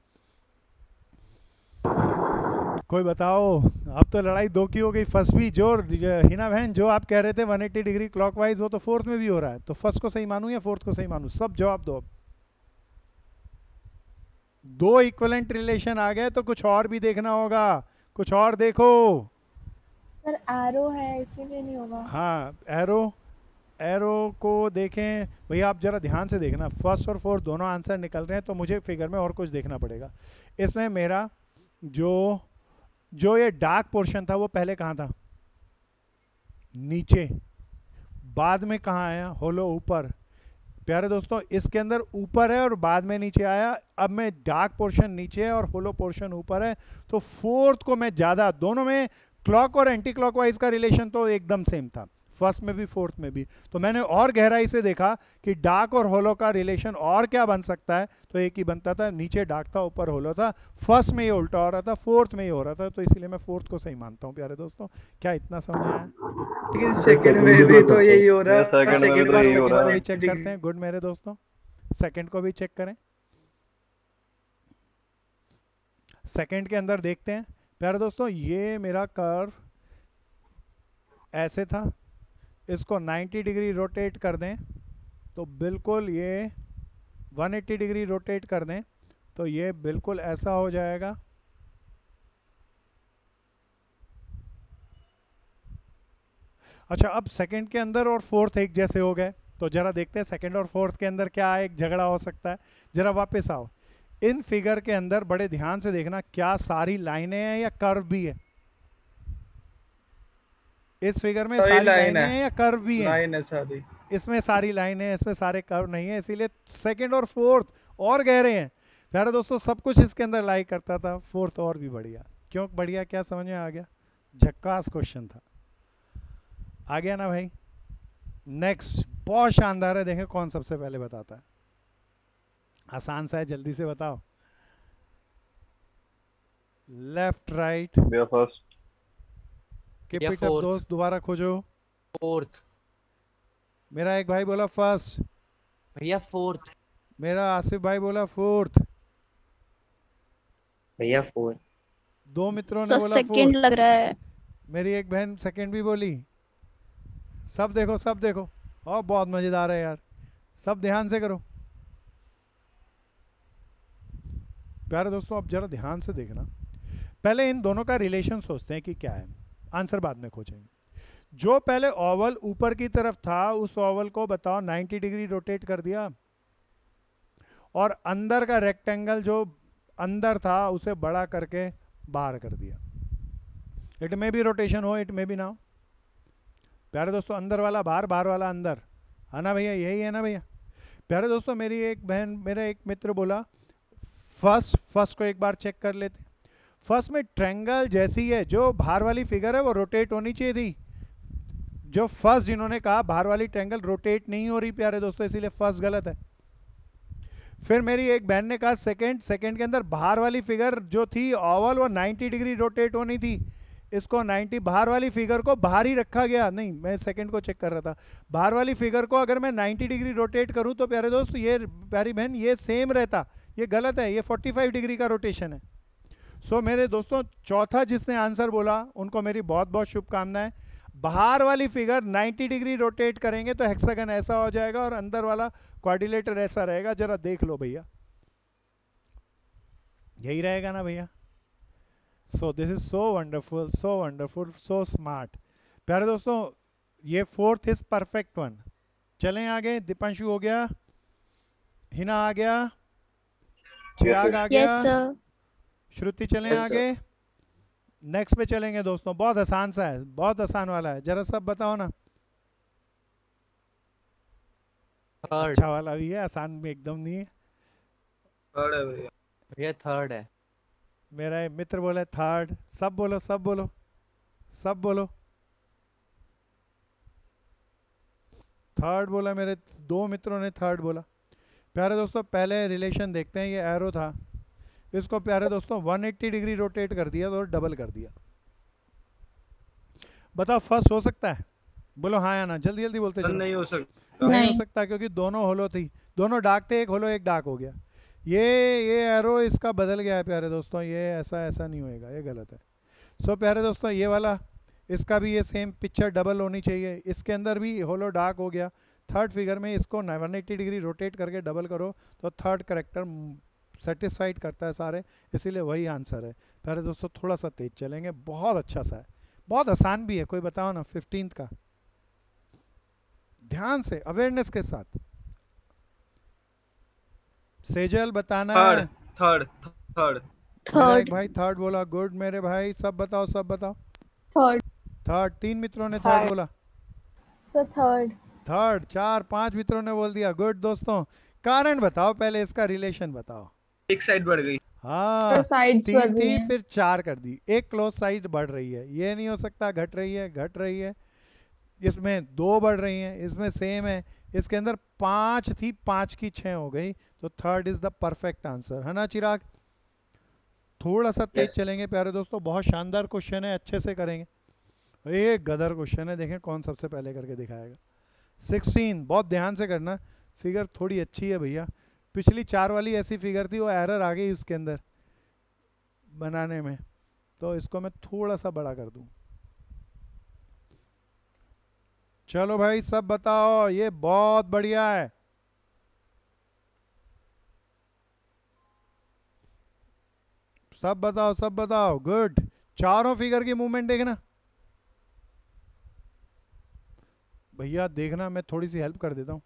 Speaker 1: कोई बताओ, अब तो लड़ाई दो की हो गई। फर्स्ट भी जो हिना बहन जो आप कह रहे थे 180 डिग्री क्लॉकवाइज, वो तो फोर्थ में भी हो रहा है, तो फर्स्ट को सही मानूं या फोर्थ को सही मानूं, सब जवाब दो। अब दो इक्विवेलेंट रिलेशन आ गए तो कुछ और भी देखना होगा, कुछ और देखो।
Speaker 5: सर एरो है इसीलिए नहीं होगा।
Speaker 1: हाँ एरो, एरो को देखें भैया, आप जरा ध्यान से देखना, फर्स्ट और फोर्थ दोनों आंसर निकल रहे हैं, तो मुझे फिगर में और कुछ देखना पड़ेगा। इसमें मेरा जो जो ये डार्क पोर्शन था वो पहले कहाँ था, नीचे, बाद में कहाँ आया, होलो ऊपर। प्यारे दोस्तों इसके अंदर ऊपर है और बाद में नीचे आया। अब मैं डार्क पोर्शन नीचे है और होलो पोर्शन ऊपर है, तो फोर्थ को मैं ज़्यादा, दोनों में क्लॉक और एंटी क्लॉकवाइज का रिलेशन तो एकदम सेम था, फर्स्ट में भी फोर्थ में भी। तो मैंने और गहराई से देखा कि डार्क और होलो का रिलेशन और क्या बन सकता है, तो एक ही बनता था, नीचे डार्क था ऊपर होलो था। फर्स्ट में ये उल्टा हो रहा था, फोर्थ में ये हो रहा था, तो इसलिए मैं फोर्थ को सही मानता हूँ प्यारे दोस्तों। क्या इतना समझ में आया।
Speaker 2: लेकिन सेकंड में भी तो यही हो रहा है।
Speaker 7: सेकंड में भी
Speaker 1: एक
Speaker 7: तो
Speaker 1: बार
Speaker 7: यही हो
Speaker 1: सेकंड
Speaker 7: रहा
Speaker 1: को
Speaker 7: है।
Speaker 1: भी चेक करते हैं। गुड मेरे दोस्तों, सेकंड को भी चेक करें। सेकंड के अंदर देखते हैं प्यारे दोस्तों, ये मेरा कर्व ऐसे था, इसको 90 डिग्री रोटेट कर दें तो बिल्कुल ये 180 डिग्री रोटेट कर दें तो ये बिल्कुल ऐसा हो जाएगा। अच्छा अब सेकंड के अंदर और फोर्थ एक जैसे हो गए, तो जरा देखते हैं सेकंड और फोर्थ के अंदर क्या एक झगड़ा हो सकता है। जरा वापस आओ, इन फिगर के अंदर बड़े ध्यान से देखना, क्या सारी लाइनें हैं या कर्व भी है। इस फिगर में
Speaker 2: सारी
Speaker 1: सारी
Speaker 2: लाइन
Speaker 1: लाइनें
Speaker 2: है,
Speaker 1: हैं या कर्व भी हैं।
Speaker 2: लाइन है सारी।
Speaker 1: इसमें सारी लाइनें हैं, इसमें सारे कर्व नहीं है, इसीलिए सेकंड और फोर्थ और गहरे हैं प्यारे दोस्तों। सब कुछ इसके अंदर लाई करता था, फोर्थ और भी बढ़िया। क्यों बढ़िया, क्या समझ में आ गया, झक्कास क्वेश्चन था, आ गया ना भाई। नेक्स्ट बहुत शानदार है, देखें कौन सबसे पहले बताता है। आसान सा है, जल्दी से बताओ। लेफ्ट राइट,
Speaker 7: भैया फर्स्ट।
Speaker 1: कीप
Speaker 3: भैया
Speaker 1: इट अप
Speaker 3: fourth।
Speaker 1: दोस्त, दोबारा खोजो।
Speaker 3: फोर्थ।
Speaker 1: मेरा एक भाई बोला फर्स्ट,
Speaker 3: भैया फोर्थ।
Speaker 1: मेरा आसिफ भाई बोला फोर्थ,
Speaker 4: भैया 4
Speaker 1: दो मित्रों ने
Speaker 8: सर
Speaker 1: बोला
Speaker 8: सेकंड
Speaker 1: फोर्थ,
Speaker 8: लग रहा है।
Speaker 1: मेरी एक बहन सेकंड भी बोली। सब देखो सब देखो, और बहुत मजेदार है यार, सब ध्यान से करो प्यारे दोस्तों। अब जरा ध्यान से देखना, पहले इन दोनों का रिलेशन सोचते हैं कि क्या है, आंसर बाद में खोजेंगे। जो पहले ओवल ऊपर की तरफ था उस ओवल को बताओ 90 डिग्री रोटेट कर दिया, और अंदर का रेक्टेंगल जो अंदर था उसे बड़ा करके बाहर कर दिया। इट में भी रोटेशन हो, इट में भी ना हो। प्यारे दोस्तों अंदर वाला बाहर, बाहर वाला अंदर, है ना भैया, यही है ना भैया। प्यारे दोस्तों मेरी एक बहन, मेरा एक मित्र बोला फर्स्ट को एक बार चेक कर लेते। फर्स्ट में ट्रायंगल जैसी है, जो बाहर वाली फिगर है वो रोटेट होनी चाहिए थी। जो फर्स्ट जिन्होंने कहा बाहर वाली ट्रायंगल रोटेट नहीं हो रही प्यारे दोस्तों, इसीलिए फर्स्ट गलत है। फिर मेरी एक बहन ने कहा सेकंड के अंदर बाहर वाली फिगर जो थी ओवल वो 90 डिग्री रोटेट होनी थी, इसको 90 बाहर वाली फिगर को बाहर ही रखा गया। नहीं, मैं सेकंड को चेक कर रहा था। बाहर वाली फिगर को अगर मैं 90 डिग्री रोटेट करूं तो प्यारे दोस्त, ये प्यारी बहन, ये सेम रहता। ये गलत है, ये 45 डिग्री का रोटेशन है। सो मेरे दोस्तों चौथा जिसने आंसर बोला उनको मेरी बहुत बहुत शुभकामनाएं। बाहर वाली फिगर 90 डिग्री रोटेट करेंगे तो हेक्सागन ऐसा हो जाएगा और अंदर वाला क्वाड्रिलेटर ऐसा रहेगा। जरा देख लो भैया, यही रहेगा ना भैया। So this is so wonderful, so wonderful, so smart. प्यारे दोस्तों ये फोर्थ इज परफेक्ट वन। चलें आगे। दीपांशु हो गया, हिना आ गया, चिराग आ गया,
Speaker 8: यस सर।
Speaker 1: श्रुति चलें
Speaker 6: Yes, sir.
Speaker 1: आगे। नेक्स्ट पे चलेंगे दोस्तों, बहुत आसान सा है, बहुत आसान वाला है, जरा सब बताओ ना।
Speaker 3: थर्ड
Speaker 1: अच्छा वाला भी है, आसान में एकदम नहीं है।
Speaker 2: थर्ड है भैया।
Speaker 3: भैया थर्ड है।
Speaker 1: मेरा एक मित्र बोला थर्ड। सब बोलो, सब बोलो, सब बोलो। थर्ड बोला, मेरे दो मित्रों ने थर्ड बोला। प्यारे दोस्तों पहले रिलेशन देखते हैं। ये एरो था, इसको प्यारे दोस्तों 180 डिग्री रोटेट कर दिया और डबल कर दिया। बताओ फर्स्ट हो सकता है? बोलो हाँ या ना, जल्दी जल्दी बोलते चलो।
Speaker 2: नहीं हो सकता।
Speaker 1: नहीं हो
Speaker 8: नहीं।
Speaker 1: सकता क्योंकि दोनों होलो थी, दोनों डार्क थे, एक होलो एक डार्क हो गया। ये एरो इसका बदल गया है प्यारे दोस्तों, ये ऐसा नहीं होएगा, ये गलत है। सो प्यारे दोस्तों ये वाला, इसका भी ये सेम पिक्चर डबल होनी चाहिए। इसके अंदर भी होलो डार्क हो गया। थर्ड फिगर में इसको 180 डिग्री रोटेट करके डबल करो तो थर्ड करेक्टर सेटिस्फाइड करता है सारे, इसीलिए वही आंसर है। प्यारे दोस्तों थोड़ा सा तेज चलेंगे, बहुत अच्छा सा है, बहुत आसान भी है। कोई बताओ ना 15th का, ध्यान से अवेयरनेस के साथ। सेजल बताना है।
Speaker 2: थर्ड थर्ड
Speaker 1: मेरा एक
Speaker 8: थर्ड।
Speaker 1: भाई थर्ड बोला, गुड मेरे भाई। सब बताओ, सब बताओ।
Speaker 5: थर्ड।
Speaker 1: थर्ड, 3 मित्रों ने थर्ड बोला।
Speaker 5: Sir third.
Speaker 1: थर्ड, 4-5 मित्रों ने बोल दिया। गुड दोस्तों, कारण बताओ पहले, इसका रिलेशन बताओ।
Speaker 2: एक साइड बढ़ गई।
Speaker 1: हाँ,
Speaker 5: साइड्स
Speaker 1: 3
Speaker 5: बढ़ रही
Speaker 1: थी
Speaker 5: हैं।
Speaker 1: फिर 4 कर दी। एक क्लोज साइड बढ़ रही है, ये नहीं हो सकता, घट रही है, घट रही है। इसमें 2 बढ़ रही हैं, इसमें सेम है। इसके अंदर 5 थी, 5 की 6 हो गई, तो third is the perfect answer, है ना चिराग? थोड़ा सा तेज
Speaker 6: Yes.
Speaker 1: चलेंगे प्यारे दोस्तों, बहुत शानदार क्वेश्चन है, अच्छे से करेंगे। ये गदर क्वेश्चन है, देखें कौन सबसे पहले करके दिखाएगा। 16, बहुत ध्यान से करना, फिगर थोड़ी अच्छी है भैया। पिछली 4 वाली ऐसी फिगर थी, वो एरर आ गई उसके अंदर बनाने में, तो इसको मैं थोड़ा सा बड़ा कर दूं। चलो भाई सब बताओ, ये बहुत बढ़िया है। सब बताओ, सब बताओ, गुड। चारों फिगर की मूवमेंट देखना भैया, देखना, मैं थोड़ी सी हेल्प कर देता हूँ।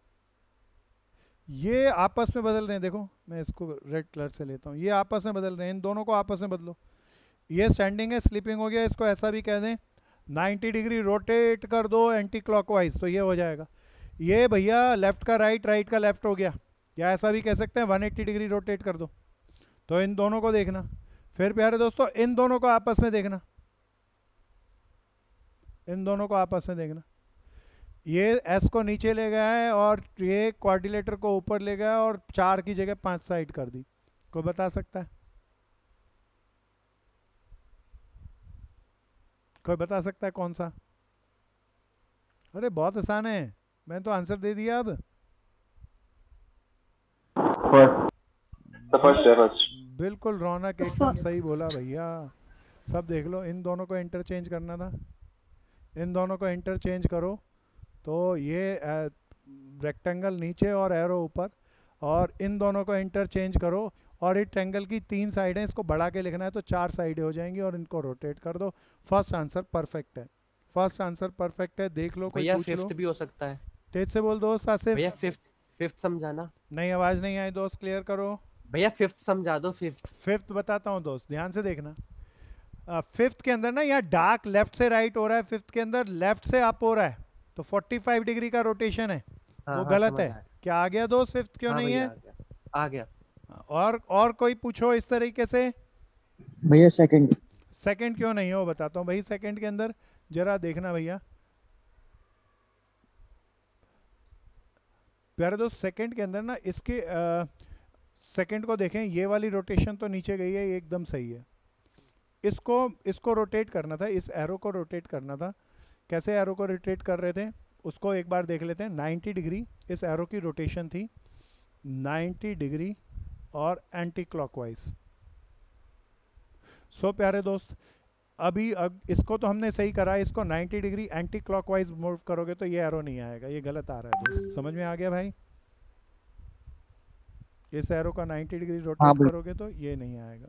Speaker 1: ये आपस में बदल रहे हैं, देखो मैं इसको रेड कलर से लेता हूँ, ये आपस में बदल रहे हैं, इन दोनों को आपस में बदलो। ये स्टैंडिंग है, स्लीपिंग हो गया, इसको ऐसा भी कह दें 90 डिग्री रोटेट कर दो एंटी क्लॉकवाइज, तो ये हो जाएगा। ये भैया लेफ्ट का राइट, राइट का लेफ्ट हो गया, या ऐसा भी कह सकते हैं 180 डिग्री रोटेट कर दो। तो इन दोनों को देखना। फिर प्यारे दोस्तों इन दोनों को आपस में देखना, इन दोनों को आपस में देखना। ये एस को नीचे ले गया है और ये क्वाड्रिलेटर को ऊपर ले गया और 4 की जगह 5 साइड कर दी। कोई बता सकता है? कोई बता सकता है कौन सा? अरे बहुत आसान है, मैं तो आंसर दे दिया अब।
Speaker 6: फर्स्ट।
Speaker 1: बिल्कुल रौनक एकदम सही बोला भैया। सब देख लो, इन दोनों को इंटरचेंज करना था, इन दोनों को इंटरचेंज करो तो ये रेक्टेंगल नीचे और एरो ऊपर, और इन दोनों को इंटरचेंज करो और इस ट्रायंगल की 3 साइडें, इसको बढ़ा के लिखना है तो 4 साइडें हो जाएंगी और इनको रोटेट कर दो। फर्स्ट आंसर परफेक्ट है। फर्स्ट आंसर परफेक्ट है, देख लो, कोई
Speaker 3: भैया
Speaker 1: पूछ लो।
Speaker 3: फिफ्थ भी हो सकता है।
Speaker 1: तेज से बोल दोस्त आसिफ।
Speaker 3: भैया फिफ्थ फिफ्थ समझाना।
Speaker 1: नहीं, आवाज नहीं आई दोस्त, क्लियर करो।
Speaker 3: भैया फिफ्थ समझा दो, फिफ्थ।
Speaker 1: फिफ्थ बताता हूँ दोस्त, ध्यान से देखना। फिफ्थ के अंदर ना यहाँ डार्क लेफ्ट से राइट हो रहा है, फिफ्थ के अंदर लेफ्ट से अप हो रहा है, तो 45 डिग्री का रोटेशन है,
Speaker 3: हाँ
Speaker 1: वो
Speaker 3: हाँ
Speaker 1: गलत
Speaker 3: समझ
Speaker 1: है।
Speaker 3: आया।
Speaker 1: क्या आ गया दोस्त, फिफ्थ क्यों
Speaker 3: हाँ
Speaker 1: नहीं
Speaker 3: भैया
Speaker 1: है?
Speaker 3: आ गया, आ गया।
Speaker 1: और कोई पूछो इस तरीके से।
Speaker 9: भैया सेकंड।
Speaker 1: सेकंड क्यों नहीं है वो बताता हूँ भाई। सेकंड के अंदर जरा देखना भैया प्यारे दोस्त, सेकंड के अंदर ना इसके सेकंड को देखें, ये वाली रोटेशन तो नीचे गई है, ये एकदम सही है। इसको रोटेट करना था, इस एरो को रोटेट करना था। कैसे एरो को रोटेट कर रहे थे उसको एक बार देख लेते हैं। 90 डिग्री इस एरो की रोटेशन थी, 90 डिग्री और एंटी क्लॉकवाइज। सो प्यारे दोस्त, अभी अब इसको तो हमने सही करा है, इसको 90 डिग्री एंटी क्लॉकवाइज मूव करोगे तो ये एरो नहीं आएगा, ये गलत आ रहा है दोस्त। समझ में आ गया भाई? इस एरो का 90 डिग्री रोटेट करोगे तो ये नहीं आएगा।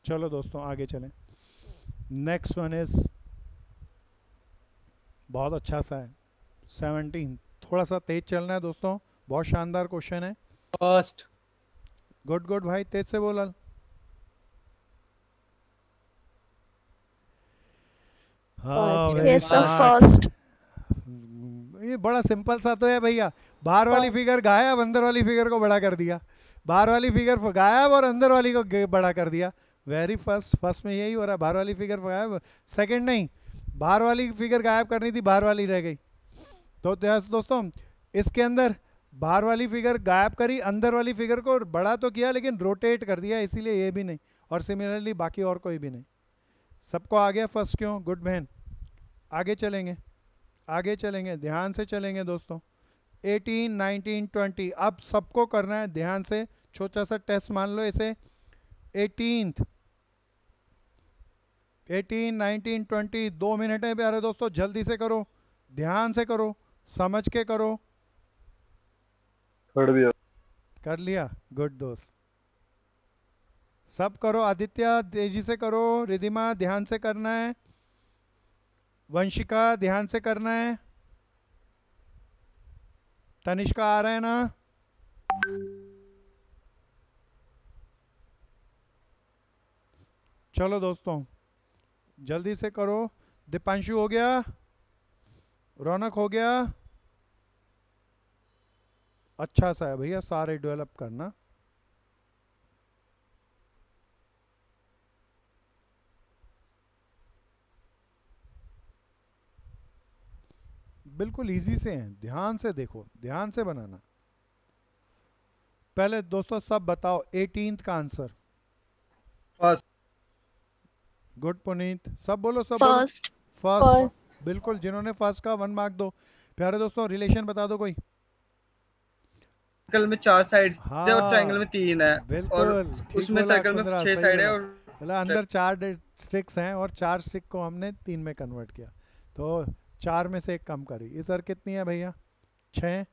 Speaker 1: चलो दोस्तों आगे चलें। नेक्स्ट वन इज बहुत अच्छा सा है, 17। थोड़ा सा तेज चलना है दोस्तों, बहुत शानदार क्वेश्चन है।
Speaker 3: फर्स्ट।
Speaker 1: गुड गुड भाई, तेज से बोला। हाँ very
Speaker 8: Yes sir,
Speaker 1: smart।
Speaker 8: first.
Speaker 1: ये बड़ा सिंपल सा तो है भैया, बाहर वाली फिगर गायब, अंदर वाली फिगर को बड़ा कर दिया। बाहर वाली फिगर गायब और अंदर वाली को बड़ा कर दिया। वेरी फर्स्ट में यही हो रहा है, बाहर वाली फिगर गायब, सेकंड नहीं, बाहर वाली फिगर गायब करनी थी, बाहर वाली रह गई। तो दोस्तों इसके अंदर बाहर वाली फिगर गायब करी, अंदर वाली फिगर को बड़ा तो किया लेकिन रोटेट कर दिया, इसीलिए ये भी नहीं, और सिमिलरली बाकी और कोई भी नहीं। सबको आ गया फर्स्ट क्यों? गुड बहन। आगे चलेंगे, आगे चलेंगे, ध्यान से चलेंगे दोस्तों। 18, 19, 20 अब सबको करना है ध्यान से, छोटा सा टेस्ट मान लो इसे। 18, 19, 20 2 मिनट है प्यारे दोस्तों, जल्दी से करो, ध्यान से करो, समझ के करो।
Speaker 7: थर्ड भी
Speaker 1: कर लिया? गुड दोस्त, सब करो। आदित्य तेजी से करो, रिधिमा ध्यान से करना है, वंशिका ध्यान से करना है, तनिष्का आ रहा है ना? चलो दोस्तों जल्दी से करो। दीपांशु हो गया, रौनक हो गया, अच्छा सा है भैया, सारे डेवलप करना। बिल्कुल इजी से हैं, ध्यान से देखो, ध्यान से बनाना। पहले दोस्तों सब बताओ 18th का आंसर।
Speaker 2: फर्स्ट।
Speaker 1: गुड पुनीत, सब बोलो, सब
Speaker 8: First.
Speaker 1: बोलो। फर्स्ट बिल्कुल, जिन्होंने फर्स्ट का 1 मार्क दो। प्यारे दोस्तों रिलेशन बता दो कोई।
Speaker 2: सर्कल में 4 साइड्स
Speaker 1: हाँ
Speaker 2: है और ट्रायंगल में 3 है, और
Speaker 1: बिल्कुल ठीक
Speaker 2: उसमें
Speaker 1: बोला
Speaker 2: सर्कल में
Speaker 1: कुंदरा,
Speaker 2: 6
Speaker 1: सही
Speaker 2: साइड है,
Speaker 1: बोला।
Speaker 2: और
Speaker 1: मतलब अंदर 4 स्टिक्स हैं और 4 स्टिक को हमने 3 में कन्वर्ट किया, तो 4 में से 1 कम करी। इधर कितनी है भैया? 6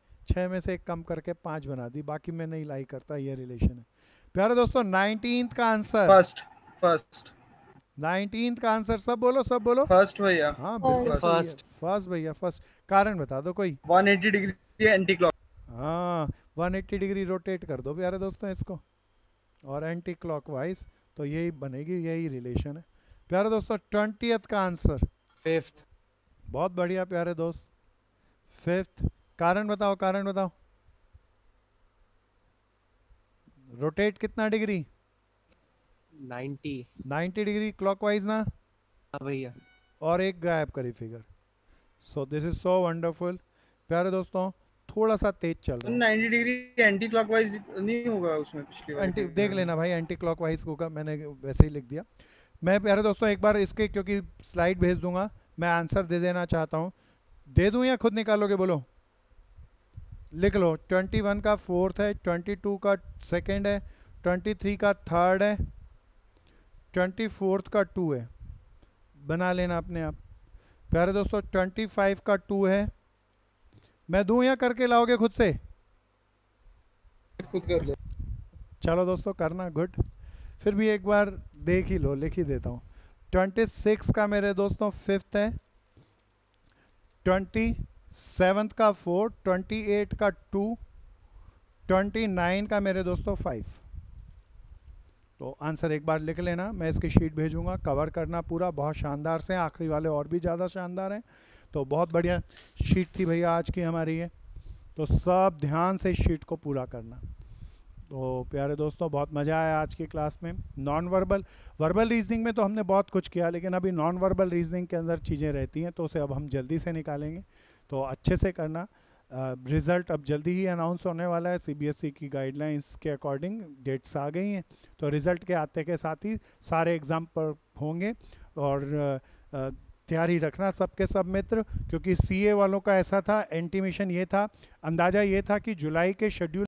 Speaker 1: में से 1 कम करके 5 बना दी, बाकी मैं नहीं लाई करता, ये रिलेशन है। प्यारे दोस्तों 19th का आंसर।
Speaker 2: फर्स्ट
Speaker 1: 19th का आंसर, सब बोलो, सब बोलो।
Speaker 2: फर्स्ट भैया।
Speaker 1: हाँ बिल्कुल सही है,
Speaker 3: फर्स्ट।
Speaker 1: फर्स्ट भैया, फर्स्ट। कारण बता दो कोई।
Speaker 2: 180 डिग्री एंटी क्लॉक।
Speaker 1: हाँ 180 डिग्री रोटेट कर दो प्यारे दोस्तों इसको, और एंटी क्लॉकवाइज, तो यही बनेगी, यही रिलेशन है। प्यारे दोस्तों 20th का आंसर।
Speaker 3: फिफ्थ।
Speaker 1: बहुत बढ़िया प्यारे दोस्त, 5th। कारण बताओ, कारण बताओ। रोटेट कितना डिग्री? 90 डिग्री क्लॉकवाइज ना?
Speaker 3: हाँ भैया।
Speaker 1: और एक गायब करी figure. So this is so wonderful. प्यारे दोस्तों थोड़ा सा तेज चल रहा है।
Speaker 2: 90 डिग्री एंटी क्लॉकवाइज नहीं होगा उसमें, पिछली वाली
Speaker 1: एंटी
Speaker 2: figure
Speaker 1: देख
Speaker 2: में।
Speaker 1: लेना भाई, एंटी क्लॉकवाइज होगा, मैंने वैसे ही लिख दिया। मैं प्यारे दोस्तों एक बार इसके, क्योंकि स्लाइड भेज दूंगा, मैं आंसर दे देना चाहता हूँ। दे दूं या खुद निकालोगे? बोलो, लिख लो। 21 का 4th है, 22 का 2nd है, 23 का 3rd है, 24th का 2 है, बना लेना अपने आप। प्यारे दोस्तों 25 का 2 है, मैं दूं या करके लाओगे खुद से?
Speaker 2: खुद कर ले।
Speaker 1: चलो दोस्तों करना, गुड। फिर भी एक बार देख ही लो, लिख ही देता हूँ। 26 का मेरे दोस्तों 5th है, 27 का 4, 28 का 2, 29 का मेरे दोस्तों 5। तो आंसर एक बार लिख लेना, मैं इसकी शीट भेजूंगा, कवर करना पूरा, बहुत शानदार से, आखिरी वाले और भी ज़्यादा शानदार हैं। तो बहुत बढ़िया शीट थी भैया आज की हमारी ये, तो सब ध्यान से इस शीट को पूरा करना। तो प्यारे दोस्तों बहुत मज़ा आया आज की क्लास में। नॉन वर्बल रीजनिंग में तो हमने बहुत कुछ किया, लेकिन अभी नॉन वर्बल रीजनिंग के अंदर चीज़ें रहती हैं, तो उसे अब हम जल्दी से निकालेंगे, तो अच्छे से करना। रिज़ल्ट अब जल्दी ही अनाउंस होने वाला है, सीबीएसई की गाइडलाइंस के अकॉर्डिंग डेट्स आ गई हैं, तो रिज़ल्ट के आते के साथ ही सारे एग्ज़ाम पर होंगे। और तैयारी रखना सबके सब मित्र, क्योंकि सीए वालों का ऐसा था, इंटीमेशन ये था, अंदाज़ा ये था कि जुलाई के शेड्यूल